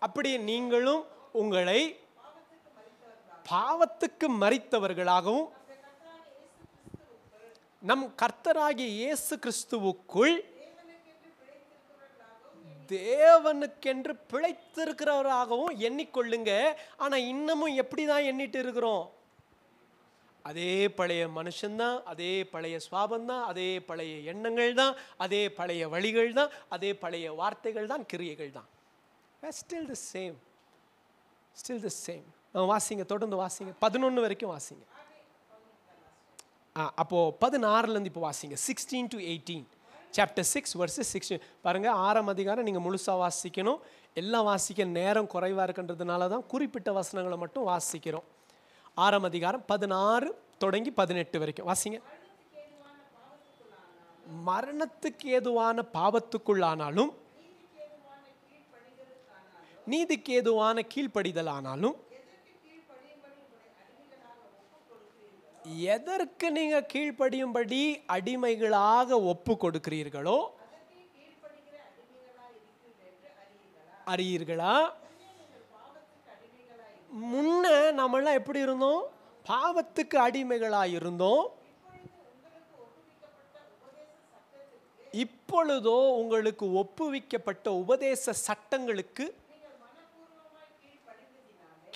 அப்படி நீங்களும் உங்களை பாவத்துக்கு மரித்தவர்களாகவும் நம் கர்த்தராகிய இயேசு கிறிஸ்துவுக்குள் தேவனுக்கென்று பிழைத்திருக்கிறவராகவும் எண்ணிக்கொள்ளுங்க. ஆனா இன்னமும் எப்படிதான் எண்ணிட்டு இருக்கிறோம்? அதே பழைய மனுஷன்தான், அதே பழைய சுவாபந்தான், அதே பழைய எண்ணங்கள் தான், அதே பழைய வழிகள் தான், அதே பழைய வார்த்தைகள் தான், கிரியைகள் தான். Still the same. Still the same. வாசிங்க, தொடர்ந்து வாசிங்க, 11 வரைக்கும் வாசிங்க. அப்போ 16லேருந்து இப்போ வாசிங்க, 16 to 18, chapter 6 verses 16. பாருங்க, 6ஆம் அதிகாரம் நீங்க முழுசா வாசிக்கணும். எல்லாம் வாசிக்க நேரம் குறைவா இருக்கின்றதுனால தான் குறிப்பிட்ட வசனங்களை மட்டும் வாசிக்கிறோம். 6ஆம் அதிகாரம் 16 தொடங்கி 18 வரைக்கும் வாசிங்க. மரணத்துக்கு ஏதுவான பாவத்துக்குள்ளானாலும் நீதிக்கு ஏதுவான கீழ்ப்படிதல் ஆனாலும் எதற்கு நீங்க கீழ்ப்படியும்படி அடிமைகளாக ஒப்பு கொடுக்கிறீர்களோ அறியீர்களா? முன்ன நம்மளாம் எப்படி இருந்தோம்? பாவத்துக்கு அடிமைகளாக இருந்தோம். இப்பொழுதோ உங்களுக்கு ஒப்புவிக்கப்பட்ட உபதேச சட்டங்களுக்கு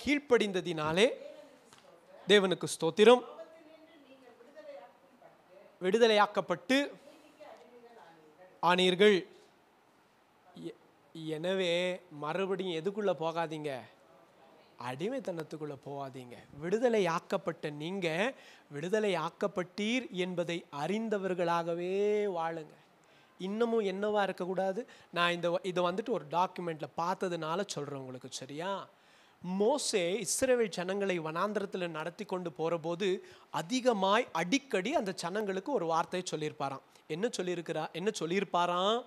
கீழ்ப்படிந்ததினாலே தேவனுக்கு ஸ்தோத்திரம், விடுதலையாக்கப்பட்டு ஆனீர்கள். எனவே மறுபடியும் எதுக்குள்ள போகாதீங்க? அடிமைத்தனத்துக்குள்ள போகாதீங்க. விடுதலையாக்கப்பட்ட நீங்க விடுதலையாக்கப்பட்டீர் என்பதை அறிந்தவர்களாகவே வாழுங்க. இன்னமும் என்னவா இருக்கக்கூடாது? நான் இதை வந்துட்டு ஒரு டாக்குமெண்ட்ல பார்த்ததுனால சொல்றேன் உங்களுக்கு, சரியா? மோசே இஸ்ரவேல் ஜனங்களை வனாந்திரத்தில் நடத்தி கொண்டு போற போது அதிகமாய் அடிக்கடி அந்த ஜனங்களுக்கு ஒரு வார்த்தையை சொல்லியிருப்பாராம். என்ன சொல்லியிருப்பாராம்?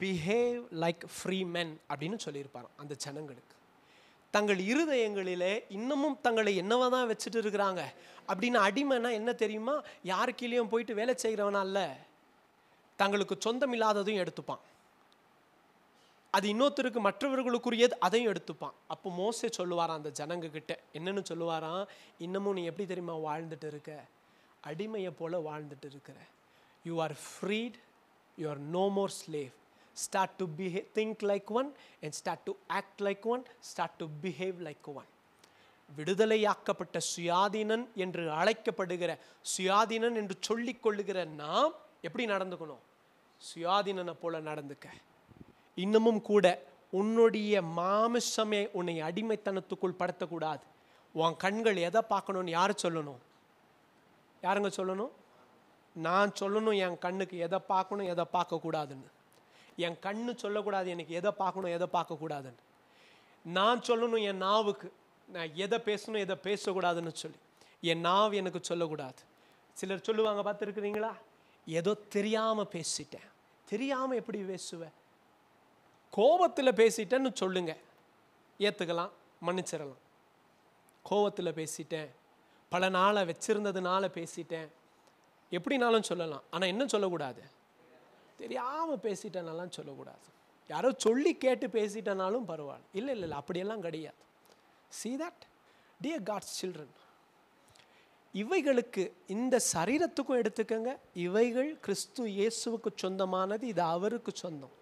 பிஹேவ் லைக் ஃப்ரீ மென் அப்படின்னு சொல்லியிருப்பாராம் அந்த ஜனங்களுக்கு. தங்கள் இருதயங்களிலே இன்னமும் தங்களை என்னவா தான் வச்சுட்டு இருக்கிறாங்க அப்படின்னு. அடிமைனா என்ன தெரியுமா? யாரு கீழேயும் போயிட்டு வேலை செய்கிறவனா இல்ல, தங்களுக்கு சொந்தம் இல்லாததையும் எடுத்துப்பான், அது இன்னொருத்தருக்கு மற்றவர்களுக்குரியது அதையும் எடுத்துப்பான். அப்போ மோசே சொல்லுவாராம் அந்த ஜனங்க கிட்ட, என்னன்னு சொல்லுவாராம்? இன்னமும் நீ எப்படி தெரியுமா வாழ்ந்துட்டு இருக்க? அடிமையை போல வாழ்ந்துட்டு இருக்கிற. You are freed, you are no more slave. Start to think like one and start to act like one, start to behave like one. விடுதலையாக்கப்பட்ட சுயாதீனன் என்று அழைக்கப்படுகிற, சுயாதீனன் என்று சொல்லிக் கொள்ளுகிற நாம் எப்படி நடந்துக்கணும்? சுயாதீனனை போல நடந்துக்க. இன்னமும் கூட உன்னுடைய மாமிசமே உன்னை அடிமைத்தனத்துக்குள் படுத்தக்கூடாது. உன் கண்கள் எதை பார்க்கணும்னு யாரு சொல்லணும்? யாருங்க சொல்லணும்? நான் சொல்லணும் என் கண்ணுக்கு எதை பார்க்கணும் எதை பார்க்கக்கூடாதுன்னு. என் கண்ணு சொல்லக்கூடாது எனக்கு எதை பார்க்கணும் எதை பார்க்கக்கூடாதுன்னு. நான் சொல்லணும் என் நாவுக்கு நான் எதை பேசணும் எதை பேசக்கூடாதுன்னு சொல்லி. என் நாவு எனக்கு சொல்லக்கூடாது. சிலர் சொல்லுவாங்க, பார்த்துருக்குறீங்களா? ஏதோ தெரியாமல் பேசிட்டேன். தெரியாமல் எப்படி பேசுவேன்? கோபத்தில் பேசிட்டேன்னு சொல்லுங்க, ஏற்றுக்கலாம், மன்னிச்சிடலாம். கோபத்தில் பேசிட்டேன், பல நாளை வச்சிருந்ததுனால பேசிட்டேன், எப்படினாலும் சொல்லலாம். ஆனால் என்ன சொல்லக்கூடாது? தெரியாமல் பேசிட்டனாலும் சொல்லக்கூடாது. யாரோ சொல்லி கேட்டு பேசிட்டனாலும் பரவாயில்ல. இல்லை இல்லை இல்லை, அப்படியெல்லாம் கிடையாது. See that? Dear God's children, இவைகளுக்கு இந்த சரீரத்துக்கும் எடுத்துக்கங்க, இவைகள் கிறிஸ்து இயேசுவுக்கு சொந்தமானது, இது அவருக்கு சொந்தம்.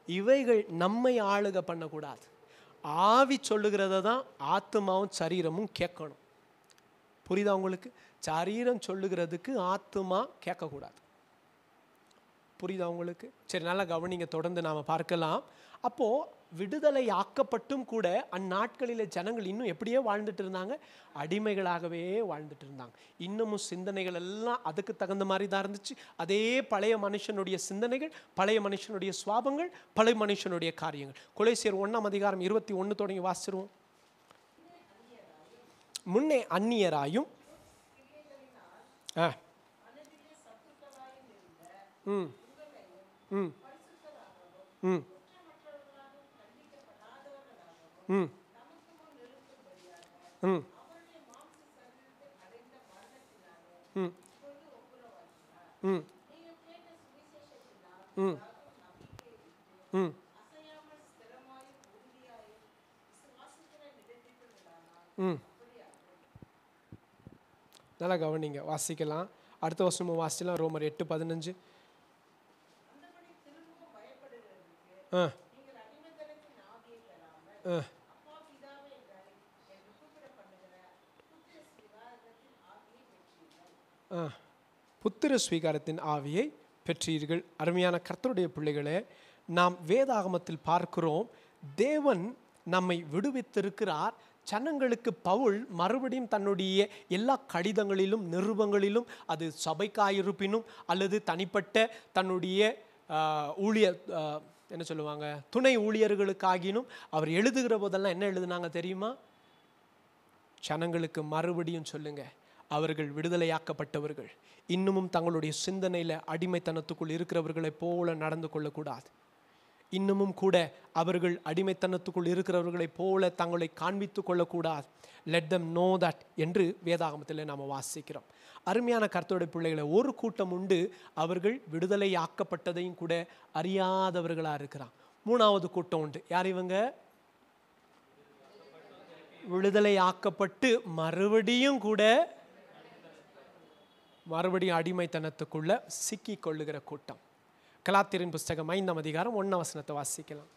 இவைகள் நம்மை ஆளுக பண்ணக்கூடாது. ஆவி சொல்லுகிறத தான் ஆத்மாவும் சரீரமும் கேட்கணும். புரியுதா உங்களுக்கு? சரீரம் சொல்லுகிறதுக்கு ஆத்மா கேட்கக்கூடாது. புரியுதா உங்களுக்கு? சரி, நல்லா கவனிங்க, தொடர்ந்து நாம் பார்க்கலாம். அப்போது விடுதலை ஆக்கப்பட்டும் கூட அந்நாட்களில் ஜனங்கள் இன்னும் எப்படியே வாழ்ந்துட்டு இருந்தாங்க? அடிமைகளாகவே வாழ்ந்துட்டு இருந்தாங்க. இன்னமும் சிந்தனைகள் எல்லாம் அதுக்கு தகுந்த மாதிரி தான் இருந்துச்சு. அதே பழைய மனுஷனுடைய சிந்தனைகள், பழைய மனுஷனுடைய சுவாபங்கள், பழைய மனுஷனுடைய காரியங்கள். கொலோசியர் 1:21 தொடங்கி வாசிச்சிருவோம். முன்னே அந்நியராயும் நல்லா கவனிங்க, வாசிக்கலாம். அடுத்த வருஷமும் வாசிக்கலாம். ரோமர் 8:15. புத்திர ஸ்வீகாரத்தின் ஆவியை பெற்றீர்கள். அருமையான கர்த்தருடைய பிள்ளைகளே, நாம் வேதாகமத்தில் பார்க்கிறோம், தேவன் நம்மை விடுவித்திருக்கிறார். ஜனங்களுக்கு பவுல் மறுபடியும் தன்னுடைய எல்லா கடிதங்களிலும் நிருபங்களிலும், அது சபைக்காயிருப்பினும் அல்லது தனிப்பட்ட தன்னுடைய என்ன சொல்லுவாங்க, துணை ஊழியர்களுக்காகினும் அவர் எழுதுகிற போதெல்லாம் என்ன எழுதுனாங்க தெரியுமா? ஜனங்களுக்கு மறுபடியும் சொல்லுங்க, அவர்கள் விடுதலையாக்கப்பட்டவர்கள், இன்னமும் தங்களுடைய சிந்தனையில் அடிமைத்தனத்துக்குள் இருக்கிறவர்களை போல நடந்து கொள்ளக்கூடாது. இன்னமும் கூட அவர்கள் அடிமைத்தனத்துக்குள் இருக்கிறவர்களைப் போல தங்களை காண்பித்து கொள்ளக்கூடாது. லெட் them know that என்று வேதாகமத்தில் நாம் வாசிக்கிறோம். அருமையான கர்த்தருடைய பிள்ளைகளை, ஒரு கூட்டம் உண்டு, அவர்கள் விடுதலை ஆக்கப்பட்டதையும் கூட அறியாதவர்களாக இருக்கிறான். மூணாவது கூட்டம் உண்டு. யார் இவங்க? விடுதலை ஆக்கப்பட்டு மறுபடியும் அடிமைத்தனத்துக்குள்ள சிக்கி கொள்ளுகிற கூட்டம். கலாத்தியரின் புஸ்தகம் 5ஆம் அதிகாரம் 1ஆம் வசனத்தை வாசிக்கலாம்.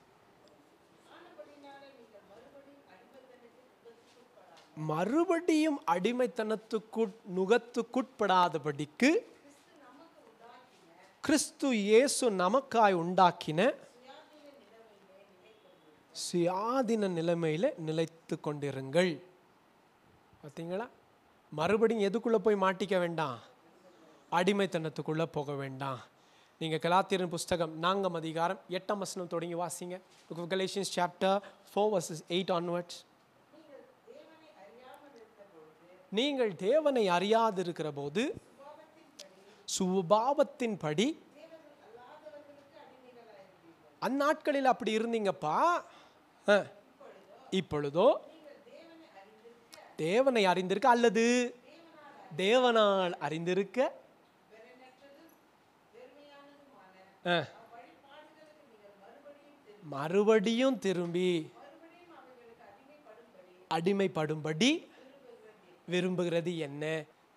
மறுபடியும் நுகத்துக்குட்படாதபடிக்கு கிறிஸ்து இயேசு நமக்காய் உண்டாக்கின சுயாதீன நிலைமையில நிலைத்து கொண்டிருங்கள். பார்த்தீங்களா? மறுபடியும் எதுக்குள்ள போய் மாட்டிக்க வேண்டாம், அடிமைத்தனத்துக்குள்ள போக வேண்டாம். நீங்கள் கலாத்தியரின் புஸ்தகம் 4ஆம் அதிகாரம் 8ஆம் வசனம் தொடங்கி வாசிங்க. Galatians chapter 4 verses 8 onwards. நீங்கள் தேவனை அறியாதிருக்கிற போது சுபாவத்தின்படி அந்நாட்களில் அப்படி இருந்தீங்கப்பா. இப்பொழுதோ தேவனை அறிந்திருக்க அல்லது தேவனால் அறிந்திருக்க மறுபடியும் திரும்பி அடிமைப்படும்படி விரும்புகிறது என்ன?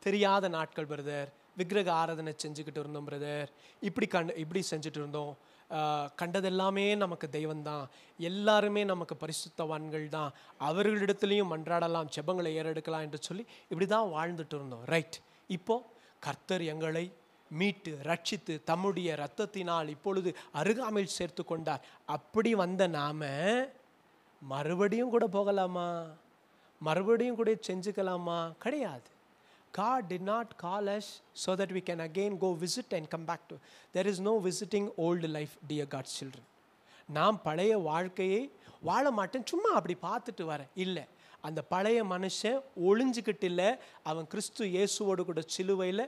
தெரியாத நாட்கள் பிரதர், விக்கிரக ஆராதனை செஞ்சுக்கிட்டு இருந்தோம் பிரதர், இப்படி செஞ்சுட்டு இருந்தோம், கண்டதெல்லாமே நமக்கு தெய்வம்தான், எல்லாருமே நமக்கு பரிசுத்தவான்கள் தான், அவர்களிடத்துலையும் மன்றாடலாம், ஜெபங்களை ஏறெடுக்கலாம் என்று சொல்லி இப்படி தான் வாழ்ந்துட்டு இருந்தோம். ரைட். இப்போ கர்த்தர் எங்களை மீட்டு ரட்சித்து தம்முடைய இரத்தத்தினால் இப்பொழுது அருகாமையில் சேர்த்து கொண்டார். அப்படி வந்த நாம மறுபடியும் கூட போகலாமா? மறுபடியும் கூட செஞ்சுக்கலாமா? கிடையாது. God did not call us so that we can again go visit and come back to. There is no visiting old life, dear God's children. நாம் பழைய வாழ்க்கையை வாழ மாட்டேன், சும்மா அப்படி பார்த்துட்டு வரேன் இல்லை. அந்த பழைய மனுஷன் ஒளிஞ்சுக்கிட்டு இல்லை, அவன் கிறிஸ்து இயேசுவோடு கூட சிலுவையில்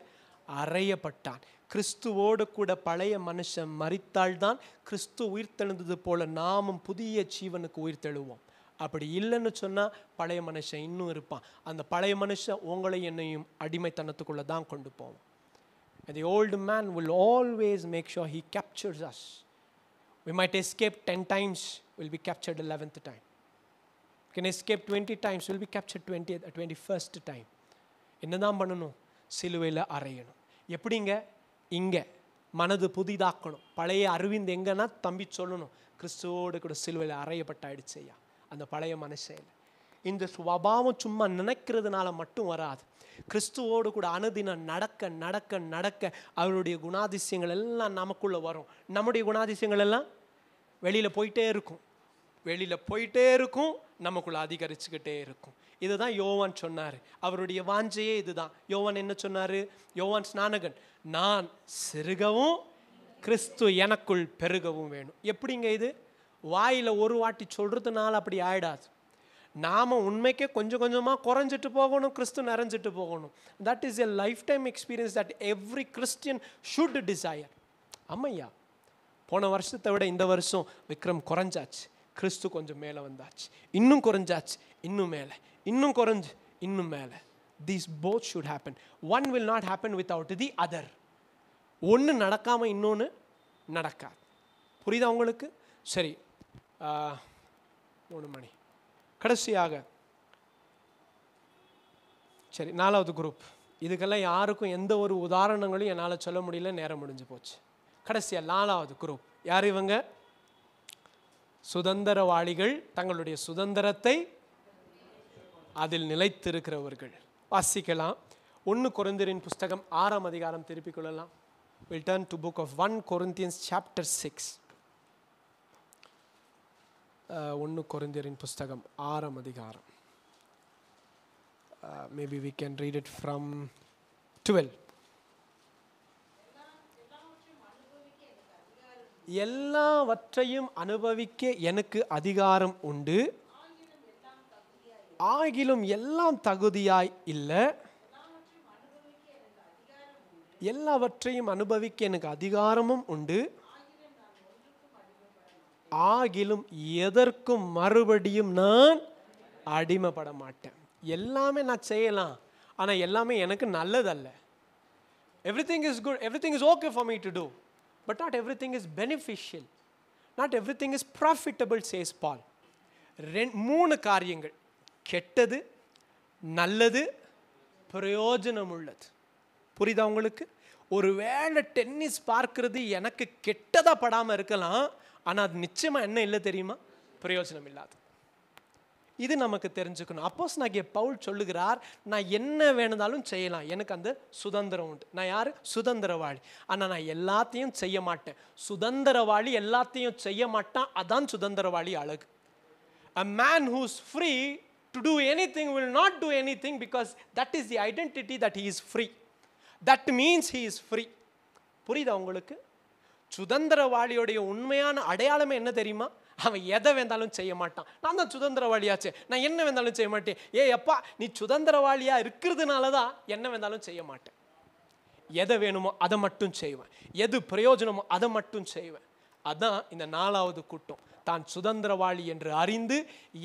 அறையப்பட்டான். கிறிஸ்துவோடு கூட பழைய மனுஷன் மரித்தால்தான் கிறிஸ்து உயிர்த்தெழுந்தது போல நாமும் புதிய ஜீவனுக்கு உயிர்த்தெழுவோம். அப்படி இல்லைன்னு சொன்னால் பழைய மனுஷன் இன்னும் இருப்பான். அந்த பழைய மனுஷன் உங்களை என்னையும் அடிமைத்தனத்துக்குள்ளே தான் கொண்டு போவோம். And the old man will always make sure he captures us. We might escape 10 times, we'll be captured 11th time. We can escape 20 times, we'll be captured 21st time. என்னதான் பண்ணணும்? சிலுவையில் அறையணும். எப்படிங்க? இங்கே மனது புதிதாக்கணும். பழைய அறிவிந்து எங்கன்னா தம்பி சொல்லணும், கிறிஸ்துவோடு கூட சிலுவையில் அறையப்பட்டாயிடுச்சு ஐயா. அந்த பழைய மனுஷன் இந்த சுபாவம் சும்மா நினைக்கிறதுனால மட்டும் வராது. கிறிஸ்துவோடு கூட அனுதினம் நடக்க நடக்க நடக்க அவருடைய குணாதிசயங்கள் எல்லாம் நமக்குள்ளே வரும். நம்முடைய குணாதிசயங்கள் எல்லாம் வெளியில் போயிட்டே இருக்கும், நமக்குள்ளே அதிகரிச்சுக்கிட்டே இருக்கும். இதுதான் யோவான் சொன்னார். அவருடைய வாஞ்சையே இதுதான். யோவான் என்ன சொன்னார்? யோவான் ஸ்நானகன், நான் சிறுகவும் கிறிஸ்து எனக்குள் பெருகவும் வேணும். எப்படிங்க இது? வாயில் ஒரு வாட்டி சொல்கிறதுனால அப்படி ஆயிடாது. நாம் உண்மைக்கே கொஞ்சம் கொஞ்சமாக குறைஞ்சிட்டு போகணும், கிறிஸ்து நிறைஞ்சிட்டு போகணும். That is a lifetime experience that every Christian should desire. ஆமையா, போன வருஷத்தை விட இந்த வருஷம் விக்ரம் குறைஞ்சாச்சு, கிறிஸ்து கொஞ்சம் மேலே வந்தாச்சு, இன்னும் குறைஞ்சாச்சு, இன்னும் மேலே, இன்னும் குறைஞ்சு இன்னும் மேலே. These both should happen. One will not happen without the other. ஒன்று நடக்காமல் இன்னொன்று நடக்காது. புரியுதா உங்களுக்கு? சரி, 3 மணி. கடைசியாக சரி, 4வது குரூப். இதுக்கெல்லாம் யாருக்கும் எந்த ஒரு உதாரணங்களையும் என்னால் சொல்ல முடியல, நேரம் முடிஞ்சு போச்சு. கடைசியாக 4வது குரூப் யார்? இவங்க சுதந்திரவாளிகள், தங்களுடைய சுதந்திரத்தை அதில் நிலைத்திருக்கிறவர்கள். வாசிக்கலாம். 1 கொரிந்தியரின் புஸ்தகம் 6ஆம் அதிகாரம் திருப்பிக் கொள்ளலாம். We'll turn to book of 1 Corinthians chapter 6. 1 கொரிந்தியரின் புஸ்தகம் 6ஆம் அதிகாரம். Maybe we can read it from 12. எல்லாவற்றையும் அனுபவிக்க எனக்கு அதிகாரம் உண்டு, ஆகிலும் எல்லாம் தகுதியாய் இல்லை. எல்லாவற்றையும் அனுபவிக்க எனக்கு அதிகாரமும் உண்டு, ஆகிலும் எதற்கும் மறுபடியும் நான் அடிமைப்பட மாட்டேன். எல்லாமே நான் செய்யலாம், ஆனால் எல்லாமே எனக்கு நல்லதல்ல. Everything is good, everything is okay for me to do, but not everything is beneficial, not everything is profitable, says Paul. 3 காரியங்கள், கெட்டது, நல்லது, பிரயோஜனம் உள்ளது. புரியுதா உங்களுக்கு? ஒருவேளை டென்னிஸ் பார்க்கறது எனக்கு கெட்டதா படாமல் இருக்கலாம், ஆனால் அது நிச்சயமாக என்ன இல்லை தெரியுமா? பிரயோஜனம் இல்லாது. இது நமக்கு தெரிஞ்சுக்கணும். அப்போஸ்தலனாகிய பவுல் சொல்லுகிறார், நான் என்ன வேணும்னாலும் செய்யலாம், எனக்கு அந்த சுதந்திரம் உண்டு. நான் யார்? சுதந்திரவாளி. ஆனால் நான் எல்லாத்தையும் செய்ய மாட்டேன். சுதந்திரவாளி எல்லாத்தையும் செய்ய மாட்டான், அதான் சுதந்திரவாளி அழகு. A man who's free to do anything will not do anything, because that is the identity that he is free. That means he is free. புரியுதா உங்களுக்கு? சுதந்திரவாளியோடைய உண்மையான அடையாளமே என்ன தெரியுமா? அவன் எதை வேண்டாலும் செய்ய மாட்டான். நான் தான் சுதந்திரவாளியாச்சே, நான் என்ன வேண்டாலும் செய்ய மாட்டேன். அப்பா, நீ சுதந்திரவாளியா இருக்கிறதுனால தான் என்ன வேண்டாலும் செய்ய மாட்டேன். எதை வேணுமோ அதை மட்டும் செய்வேன், எது பிரயோஜனமோ அதை மட்டும் செய்வேன். அதான் இந்த 4வது கூட்டம். தான் சுதந்திரவாளி என்று அறிந்து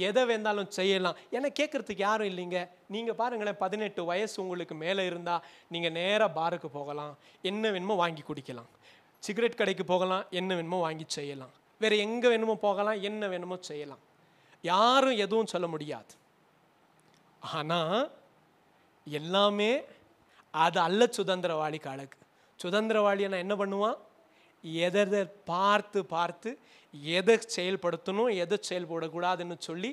எதை வேண்டாலும் செய்யலாம். ஏன்னா கேட்கறதுக்கு யாரும் இல்லைங்க. நீங்கள் பாருங்களேன், 18 வயசு உங்களுக்கு மேலே இருந்தால் நீங்கள் நேராக பாருக்கு போகலாம், என்ன வேணுமோ வாங்கி குடிக்கலாம். சிகரெட் கடைக்கு போகலாம், என்ன வேணுமோ வாங்கி செய்யலாம். வேறு எங்கே வேணுமோ போகலாம், என்ன வேணுமோ செய்யலாம். யாரும் எதுவும் சொல்ல முடியாது. ஆனால் எல்லாமே அது அல்ல சுதந்திரவாளிக்கு அழகு. சுதந்திரவாளியை நான் என்ன பண்ணுவான்? எதை பார்த்து பார்த்து எதை செயல்படுத்தணும், எதை செயல்படக்கூடாதுன்னு சொல்லி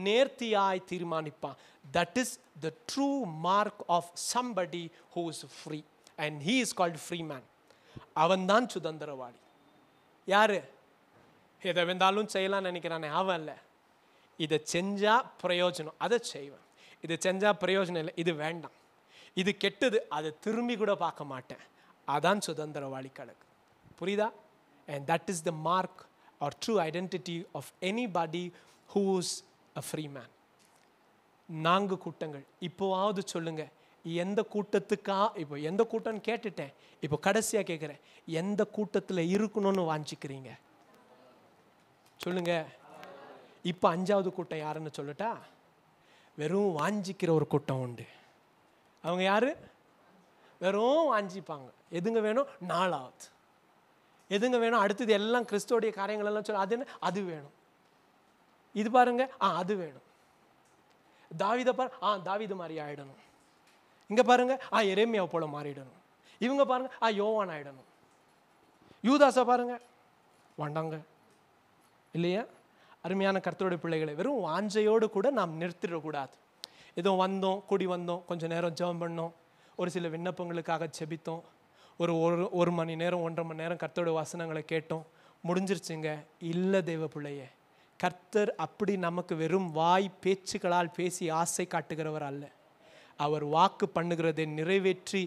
நேர்த்தியாய் தீர்மானிப்பான். That is the true mark of somebody who is free, and he is called free man. அவன்தான் சுதந்திரவாளி. யாரு? எதை வேண்டாலும் செய்யலாம்னு நினைக்கிறானே அவன் இல்லை. இதை செஞ்சால் பிரயோஜனம், அதை செய்வேன். இது செஞ்சால் பிரயோஜனம் இல்லை, இது வேண்டாம், இது கெட்டது, அதை திரும்பி கூட பார்க்க மாட்டேன். அதான் சுதந்திரவாளி கணக்கு. புரியுதா? And that is the mark or true identity of anybody who is a free man. 4 கூட்டங்கள். இப்போவாவது சொல்லுங்க, எந்த கூட்டத்துக்கா? இப்போ எந்த கூட்டம்னு கேட்டுட்டேன், இப்போ கடைசியாக கேட்குறேன், எந்த கூட்டத்தில் இருக்கணும்னு வாஞ்சிக்கிறீங்க? சொல்லுங்க. இப்போ 5வது கூட்டம் யாருன்னு சொல்லட்டா? வெறும் வாஞ்சிக்கிற ஒரு கூட்டம் உண்டு. அவங்க யாரு? வெறும் வாஞ்சிப்பாங்க. எதுங்க வேணும்? 4வது. எதுங்க வேணும்? அடுத்தது எல்லாம் கிறிஸ்துவோடைய காரியங்கள் எல்லாம் சொல்ல, அது என்ன? அது வேணும். இது பாருங்க, அது வேணும். தாவீதை பாரு, தாவீது மாதிரி ஆயிடணும். இங்க பாருங்க, எரேமியாவை போல மாறிடணும். இவங்க பாருங்க, யோவான் ஆயிடணும். யூதாசா பாருங்க, வேண்டாங்க இல்லையா? அருமையான கர்த்தருடைய பிள்ளைகளை, வெறும் வாஞ்சையோடு கூட நாம் நிறுத்திடக்கூடாது. ஏதோ வந்தோம், கூடி வந்தோம், கொஞ்சம் நேரம் ஜெபம் பண்ணோம், ஒரு சில விண்ணப்பங்களுக்காக ஜெபித்தோம், ஒரு மணி நேரம் 1.5 மணி நேரம் கர்த்தருடைய வசனங்களை கேட்டோம், முடிஞ்சிருச்சுங்க. இல்லை தேவ பிள்ளையே, கர்த்தர் அப்படி நமக்கு வெறும் வாய் பேச்சுக்களால் பேசி ஆசை காட்டுகிறவர் அல்ல. அவர் வாக்கு பண்ணுகிறதை நிறைவேற்றி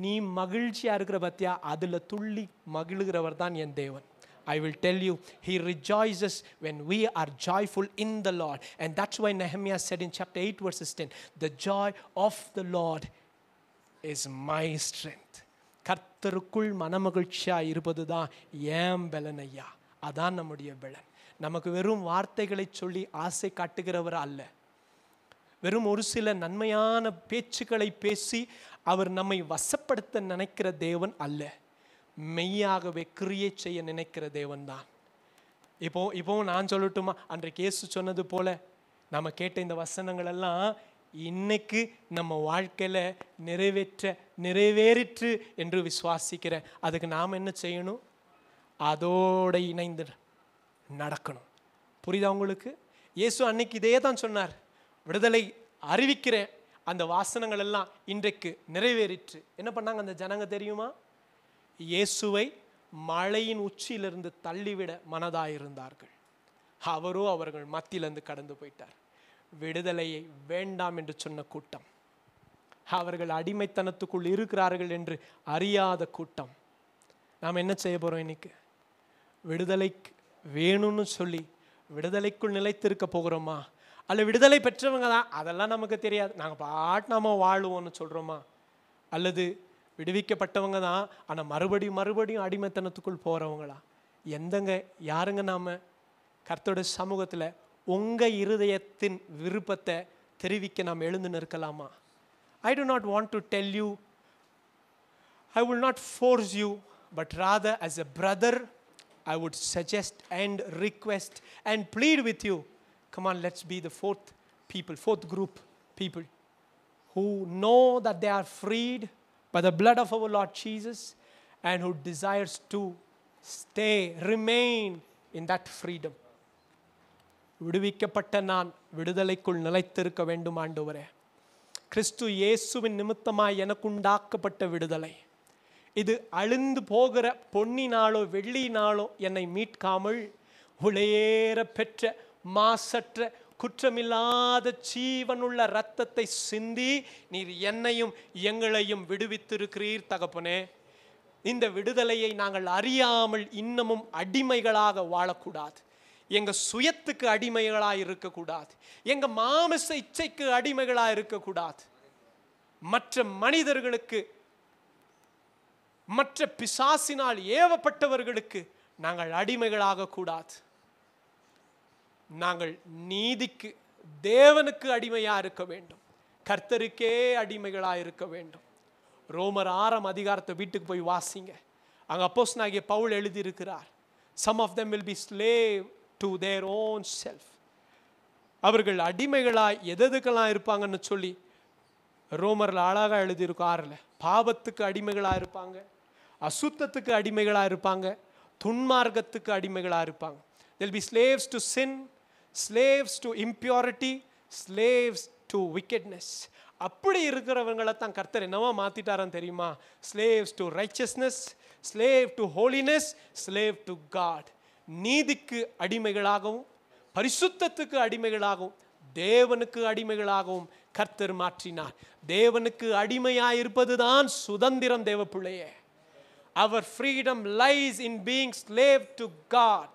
நீ மகிழ்ச்சியாக இருக்கிற பத்தியா, அதில் துள்ளி மகிழ்கிறவர் தான் என் தேவன். I will tell you, he rejoices when we are joyful in the Lord. And that's why Nehemiah said in chapter 8 verses 10, the joy of the Lord is my strength. கர்த்தருக்குள் மனமகிழ்ச்சியாக இருப்பது தான் ஏன் பலன் ஐயா. அதான் நம்முடைய பலன். நமக்கு வெறும் வார்த்தைகளை சொல்லி ஆசை காட்டுகிறவர் அல்ல. வெறும் ஒரு சில நன்மையான பேச்சுக்களை பேசி அவர் நம்மை வசப்படுத்த நினைக்கிற தேவன் அல்ல. மெய்யாகவே கிரியேட் செய்ய நினைக்கிற தேவன் தான். இப்போ நான் சொல்லட்டுமா? அன்றைக்கு இயேசு சொன்னது போல நம்ம கேட்ட இந்த வசனங்கள் எல்லாம் இன்னைக்கு நம்ம வாழ்க்கையில நிறைவேறிற்று என்று விசுவாசிக்கிறேன். அதுக்கு நாம் என்ன செய்யணும்? அதோட இணைந்து நடக்கணும். புரியுதா உங்களுக்கு? இயேசு அன்னைக்கு இதே தான் சொன்னார், விடுதலை அறிவிக்கிறேன். அந்த வாசனங்கள் எல்லாம் இன்றைக்கு நிறைவேறிற்று. என்ன பண்ணாங்க அந்த ஜனங்க தெரியுமா? இயேசுவை மலையின் உச்சியிலிருந்து தள்ளிவிட மனதாயிருந்தார்கள். அவரோ அவர்கள் மத்தியிலிருந்து கடந்து போயிட்டார். விடுதலையை வேண்டாம் என்று சொன்ன கூட்டம், அவர்கள் அடிமைத்தனத்துக்குள் இருக்கிறார்கள் என்று அறியாத கூட்டம். நாம் என்ன செய்ய போறோம் இன்னைக்கு? விடுதலை வேணும்னு சொல்லி விடுதலைக்குள் நிலைத்திருக்க போகிறோமா? அல்ல விடுதலை பெற்றவங்க தான், அதெல்லாம் நமக்கு தெரியாது, நாங்கள் நாம வாழுவோம்னு சொல்றோமா? அல்லது விடுவிக்கப்பட்டவங்க தான், ஆனால் மறுபடியும் அடிமைத்தனத்துக்குள் போறவங்களா? எந்தங்க யாருங்க நாம? கர்த்தருடைய சமூகத்தில் உங்கள் இருதயத்தின் விருப்பத்தை தெரிவிக்க நாம் எழுந்து நிற்கலாமா? I do not want to tell you, I will not force you, but rather as a brother I would suggest and request and plead with you. Come on, let's be the fourth group people who know that they are freed by the blood of our Lord Jesus and who desires to remain in that freedom. விடுவிக்கப்பட்ட நான் விடுதலைக்குள் நிலைத்திருக்க வேண்டும் ஆண்டவரே. கிறிஸ்து இயேசுவின் நிமித்தமாய் எனக்கு உண்டாக்கப்பட்ட விடுதலை இது அழிந்து போகிற பொன்னினாலோ வெள்ளியினாலோ என்னை மீட்காமல் உளையேற பெற்ற மாசற்ற குற்றமில்லாத ஜீவனுள்ள இரத்தத்தை சிந்தி நீர் என்னையும் எங்களையும் விடுவித்திருக்கிறீர் தகப்பனே. இந்த விடுதலையை நாங்கள் அறியாமல் இன்னமும் அடிமைகளாக வாழக்கூடாது. எங்கள் சுயத்துக்கு அடிமைகளாக இருக்கக்கூடாது. எங்கள் மாமிச இச்சைக்கு அடிமைகளாக இருக்கக்கூடாது. மற்ற மனிதர்களுக்கு, மற்ற பிசாசினால் ஏவப்பட்டவர்களுக்கு நாங்கள் அடிமைகளாக கூடாது. நாங்கள் நீதிக்கு, தேவனுக்கு அடிமையாக இருக்க வேண்டும். கர்த்தருக்கே அடிமைகளாக இருக்க வேண்டும். ரோமர் 6ஆம் அதிகாரத்தை வீட்டுக்கு போய் வாசிங்க. அங்கே அப்போஸ்தலனாகிய பவுல் எழுதியிருக்கிறார், some of them will be slave to their own self. அவர்கள் அடிமைகளாய் எதுக்கெல்லாம் இருப்பாங்கன்னு சொல்லி ரோமரில் அழகாக எழுதியிருக்கும் 6ல். பாவத்துக்கு அடிமைகளாக இருப்பாங்க, அசுத்தத்துக்கு அடிமைகளாக இருப்பாங்க, துன்மார்க்கத்துக்கு அடிமைகளாக இருப்பாங்க. they'll be slaves to sin, slaves to impurity, slaves to wickedness. அப்படி இருக்கிறவங்களை தான் கர்த்தர் என்னவா மாற்றிட்டாரன்னு தெரியுமா? slaves to righteousness, slave to holiness, slave to God. நீதிக்கு அடிமைகளாகவும் பரிசுத்தத்துக்கு அடிமைகளாகவும் தேவனுக்கு அடிமைகளாகவும் கர்த்தர் மாற்றினார். தேவனுக்கு அடிமையாயிருப்பது தான் சுதந்திரம் தேவ பிள்ளையே. Our freedom lies in being slave to God.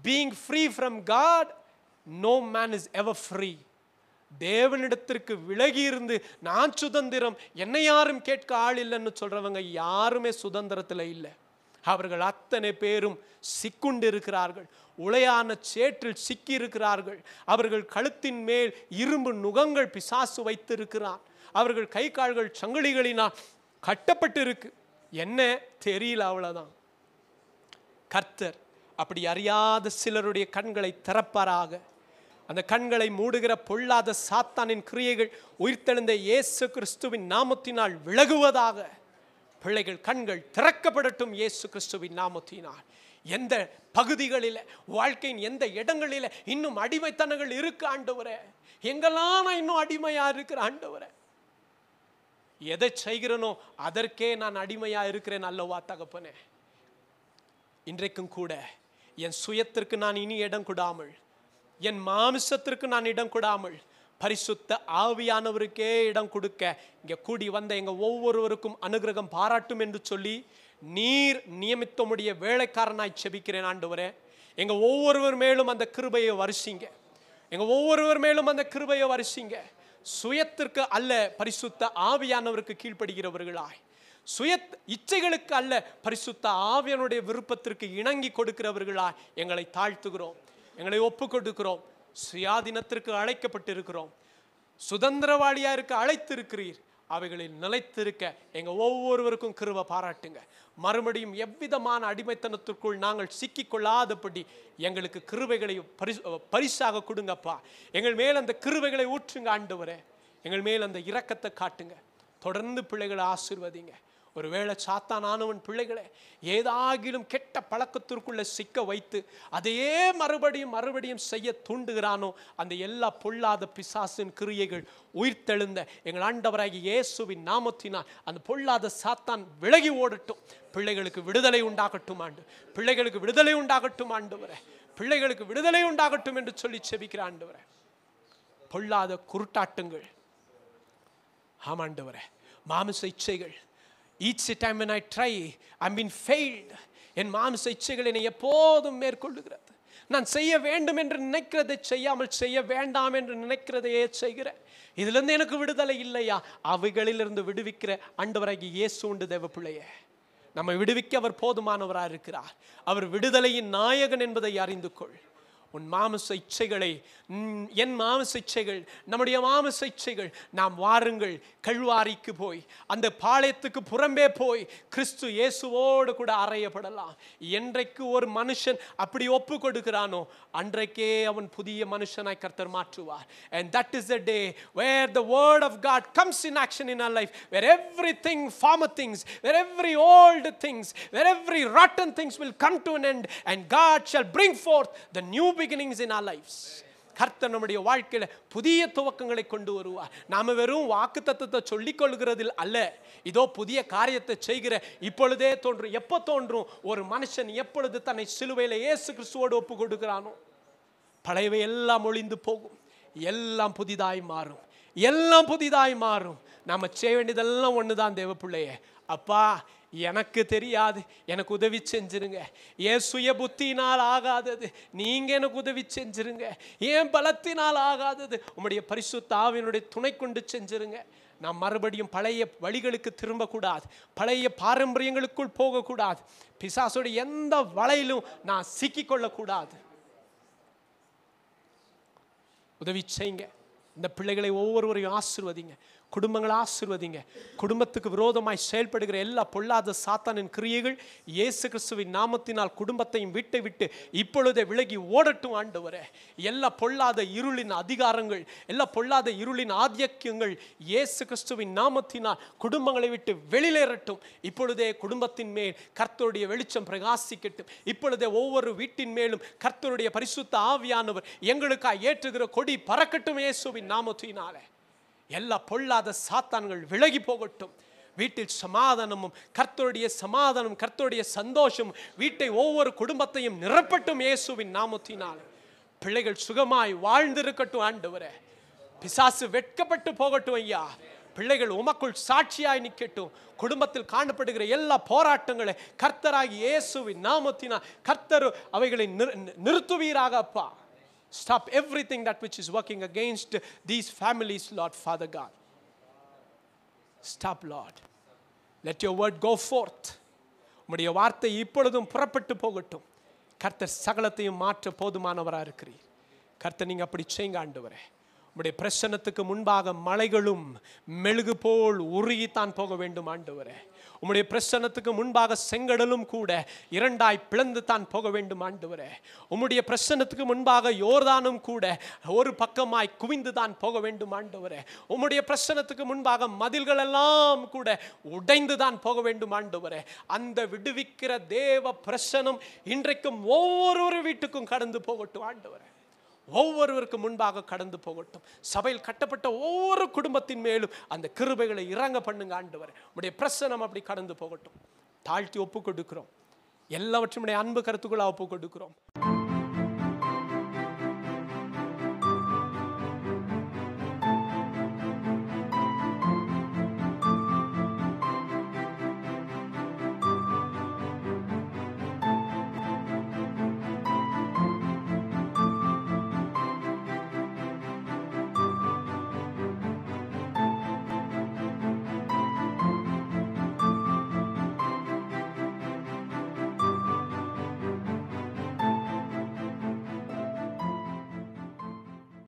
Being free from God, no man is ever free. தேவனிடத்திற்கு விலகி இருந்து நான் சுதந்திரம், என்னை யாரும் கேட்க ஆள் இல்லைன்னு சொல்றவங்க யாருமே சுதந்திரத்தில் இல்லை. அவர்கள் அத்தனை பேரும் சிக்குண்டு இருக்கிறார்கள், உளையான சேற்றில் சிக்கி இருக்கிறார்கள். அவர்கள் கழுத்தின் மேல் இரும்பு நுகங்கள் பிசாசு வைத்திருக்கிறான். அவர்கள் கை கால்கள் சங்கிலிகளினால் கட்டப்பட்டு இருக்கு. என்ன தெரியல, அவ்வளவுதான். கர்த்தர் அப்படி அறியாத சிலருடைய கண்களை திறப்பாராக. அந்த கண்களை மூடுகிற பொல்லாத சாத்தானின் கிரியைகள் உயிர்த்தெழுந்த இயேசு கிறிஸ்துவின் நாமத்தினால் விலகுவதாக. பிள்ளைகள் கண்கள் திறக்கப்படட்டும் இயேசு கிறிஸ்துவின் நாமத்தினால். எந்த பகுதிகளில், வாழ்க்கையின் எந்த இடங்களில் இன்னும் அடிமைத்தனங்கள் இருக்கு ஆண்டவரே, எங்கெல்லாம் நான் இன்னும் அடிமையா இருக்கிற ஆண்டவரே, எதை செய்கிறனோ அதற்கே நான் அடிமையா இருக்கிறேன் அல்லவா தகப்பனே. இன்றைக்கும் கூட என் சுயத்திற்கு நான் இனி இடம் கொடாமல், என் மாமிசத்திற்கு நான் இடம் கொடாமல், பரிசுத்த ஆவியானவருக்கே இடம் கொடுக்க இங்கே கூடி வந்த எங்கள் ஒவ்வொருவருக்கும் அனுகிரகம் பாராட்டும் என்று சொல்லி நீர் நியமித்தமுடைய வேலைக்காரனாய் செபிக்கிறேன் ஆண்டவரே. எங்கள் ஒவ்வொருவர் மேலும் அந்த கிருபையை வருஷிங்க. எங்கள் ஒவ்வொருவர் மேலும் அந்த கிருபையை வருஷிங்க. சுயத்திற்கு அல்ல, பரிசுத்த ஆவியானவருக்கு கீழ்ப்படுகிறவர்களாய், சுய இச்சைகளுக்கு அல்ல, பரிசுத்த ஆவியானுடைய விருப்பத்திற்கு இணங்கி கொடுக்கிறவர்களாய் எங்களை தாழ்த்துகிறோம், எங்களை ஒப்பு கொடுக்கிறோம். சுயாதீனத்திற்கு அழைக்கப்பட்டிருக்கிறோம், சுதந்திரவாளியா இருக்க அழைத்திருக்கிறீர். அவைகளில் நிலைத்திருக்க எங்க ஒவ்வொருவருக்கும் கிருபை பாராட்டுங்க. மறுபடியும் எவ்விதமான அடிமைத்தனத்திற்குள் நாங்கள் சிக்கிக்கொள்ளாதபடி எங்களுக்கு கிருபைகளை பரிசாக கொடுங்கப்பா. எங்கள் மேல் அந்த கிருபைகளை ஊற்றுங்க ஆண்டவரே. எங்கள் மேல் அந்த இரக்கத்தை காட்டுங்க. தொடர்ந்து பிள்ளைகளை ஆசீர்வதிங்க. ஒருவேளை சாத்தானானவன் பிள்ளைகளை ஏதாகிலும் கெட்ட பழக்கத்திற்குள்ள சிக்க வைத்து அதையே மறுபடியும் செய்ய தூண்டுகிறானோ, அந்த எல்லா பொல்லாத பிசாசின் கிரியைகள் உயிர்த்தெழுந்த எங்கள் ஆண்டவராகிய இயேசுவின் நாமத்தினால் அந்த பொல்லாத சாத்தான் விலகி ஓடட்டும். பிள்ளைகளுக்கு விடுதலை உண்டாகட்டும் ஆண்டு, பிள்ளைகளுக்கு விடுதலை உண்டாகட்டும் ஆண்டவரே, பிள்ளைகளுக்கு விடுதலை உண்டாகட்டும் என்று சொல்லி செபிக்கிற ஆண்டவரே. பொல்லாத குருட்டாட்டங்கள், ஆமாண்டவரே, மாமிச இச்சைகள், each time when I try I'm been failed. என் மாமிச இச்சைகள் என்னை எப்போதும் மேற்கொள்ளுகிறது. நான் செய்ய வேண்டும் என்று நினைக்கிறதை செய்யாமல் செய்ய வேண்டாம் என்று நினைக்கிறதையே செய்கிறேன். இதிலிருந்து எனக்கு விடுதலை இல்லையா? அவைகளிலிருந்து விடுவிக்கிற ஆண்டவராகிய இயேசு உண்டு தேவ பிள்ளையே. நம்மை விடுவிக்க அவர் போதுமானவராக இருக்கிறார். அவர் விடுதலையின் நாயகன் என்பதை அறிந்து கொள். உன் மாமிச இச்சைகளை, என் மாமிச இச்சைகள், நம்முடைய மாமிச இச்சைகள், நாம் வாருங்கள் கல்வாரிக்கு போய் அந்த பாளையத்துக்கு புறம்பே போய் கிறிஸ்து இயேசுவோடு கூட அறையப்படலாம். என்றைக்கு ஒரு மனுஷன் அப்படி ஒப்பு கொடுக்கிறானோ அன்றைக்கே அவன் புதிய மனுஷனாய் கர்த்தர் மாற்றுவார். And that is the day where the word of God comes in action in our life, where everything, former things, where every old things, where every rotten things will come to an end, and God shall bring forth the new beginnings in our lives. கர்த்தர் நம்முடைய வாழ்க்கையில புதிய துவக்கங்களை கொண்டு வருவார். நாம வெறும் வாக்குத்தத்தத்தை சொல்லிக் கொள்கிறதில் அல்ல, இதோ புதிய காரியத்தை செய்கிற இப்பொழுதே தோன்றும். எப்போ தோன்றும்? ஒரு மனுஷன் எப்பொழுது தன்னை சிலுவையில இயேசு கிறிஸ்துவோடு ஒப்பு கொடுக்கிறானோ பழையவை எல்லாம் ஒளிந்து போகும், எல்லாம் புதிதாய் மாறும், எல்லாம் புதிதாய் மாறும். நாம செய்ய வேண்டியதெல்லாம் ஒண்ணுதான் தேவ பிள்ளையே. அப்பா எனக்கு தெரியாது, எனக்கு உதவி செஞ்சிருங்க. என் சுய புத்தினால் ஆகாதது நீங்க எனக்கு உதவி செஞ்சிருங்க. என் பலத்தினால் ஆகாதது உம்முடைய பரிசுத்த ஆவியினுடைய துணை கொண்டு செஞ்சிருங்க. நாம் மறுபடியும் பழைய வழிகளுக்கு திரும்பக்கூடாது, பழைய பாரம்பரியங்களுக்குள் போகக்கூடாது, பிசாசுடைய எந்த வலையிலும் நான் சிக்கிக்கொள்ளக்கூடாது. உதவி செய்யுங்க. இந்த பிள்ளைகளை ஒவ்வொருவரையும் ஆசீர்வதிங்க, குடும்பங்களை ஆசீர்வதிங்க. குடும்பத்துக்கு விரோதமாய் செயல்படுகிற எல்லா பொல்லாத சாத்தானின் கிரியைகள் இயேசு கிறிஸ்துவின் நாமத்தினால் குடும்பத்தையும் விட்டு விட்டு இப்பொழுதே விலகி ஓடட்டும் ஆண்டவரே. எல்லா பொல்லாத இருளின் அதிகாரங்கள், எல்லா பொல்லாத இருளின் ஆதிக்கங்கள் இயேசு கிறிஸ்துவின் நாமத்தினால் குடும்பங்களை விட்டு வெளியேறட்டும். இப்பொழுதே குடும்பத்தின் மேல் கர்த்தருடைய வெளிச்சம் பிரகாசிக்கட்டும். இப்பொழுதே ஒவ்வொரு வீட்டின் மேலும் கர்த்தருடைய பரிசுத்த ஆவியானவர் எங்களுக்காக ஏற்றுகிற கொடி பறக்கட்டும் இயேசுவின் நாமத்தினாலே. எல்லா பொல்லாத சாத்தான்கள் விலகி போகட்டும். வீட்டில் சமாதானமும் கர்த்தருடைய சமாதானம், கர்த்தருடைய சந்தோஷம் வீட்டை ஒவ்வொரு குடும்பத்தையும் நிரப்பட்டும் இயேசுவின் நாமத்தினால். பிள்ளைகள் சுகமாய் வாழ்ந்திருக்கட்டும் ஆண்டவரே. பிசாசு வெட்கப்பட்டு போகட்டும் ஐயா. பிள்ளைகள் உமக்குள் சாட்சியாய் நிற்கட்டும். குடும்பத்தில் காணப்படுகிற எல்லா போராட்டங்களை கர்த்தராகி இயேசுவின் நாமத்தினால் கர்த்தர் அவைகளை நிறுத்துவீராக அப்பா. Stop everything that which is working against these families, Lord Father God. Stop, Lord. Let your word go forth. உம்முடைய வார்த்தை இப்பொழுதும் புறப்பட்டு போகட்டும். கர்த்தர் சகலத்தையும் மாற்ற போதுமானவராக இருக்கிறீர். கர்த்தர் நீங்க அப்படி செய்யுங்க ஆண்டவரே. உம்முடைய பிரசன்னத்துக்கு முன்பாக மலைகளும் மெழுகு போல் உருகித்தான் போக வேண்டும் ஆண்டவரே. உம்முடைய பிரசன்னத்துக்கு முன்பாக செங்கடலும் கூட இரண்டாய் பிளந்து தான் போக வேண்டும் ஆண்டவரே. உம்முடைய பிரசன்னத்துக்கு முன்பாக யோர்தானும் கூட ஒரு பக்கமாய் குவிந்து தான் போக வேண்டும் ஆண்டவரே. உம்முடைய பிரசன்னத்துக்கு முன்பாக மதில்கள் எல்லாம் கூட உடைந்து தான் போக வேண்டும் ஆண்டவரே. அந்த விடுவிக்கிற தேவ பிரசன்னம் இன்றைக்கும் ஒவ்வொரு வீட்டுக்கும் கடந்து போகட்டும் ஆண்டவரே. ஒவ்வொருவருக்கு முன்பாக கடந்து போகட்டும். சபையில் கட்டப்பட்ட ஒவ்வொரு குடும்பத்தின் மேலும் அந்த கிருபைகளை இறங்க பண்ணுங்க ஆண்டவரே. உம்முடைய பிரசன்னம் அப்படி கடந்து போகட்டும். தாழ்த்தி ஒப்பு கொடுக்கிறோம். எல்லாவற்றும் அன்பு கருத்துக்களை ஒப்பு கொடுக்கிறோம்.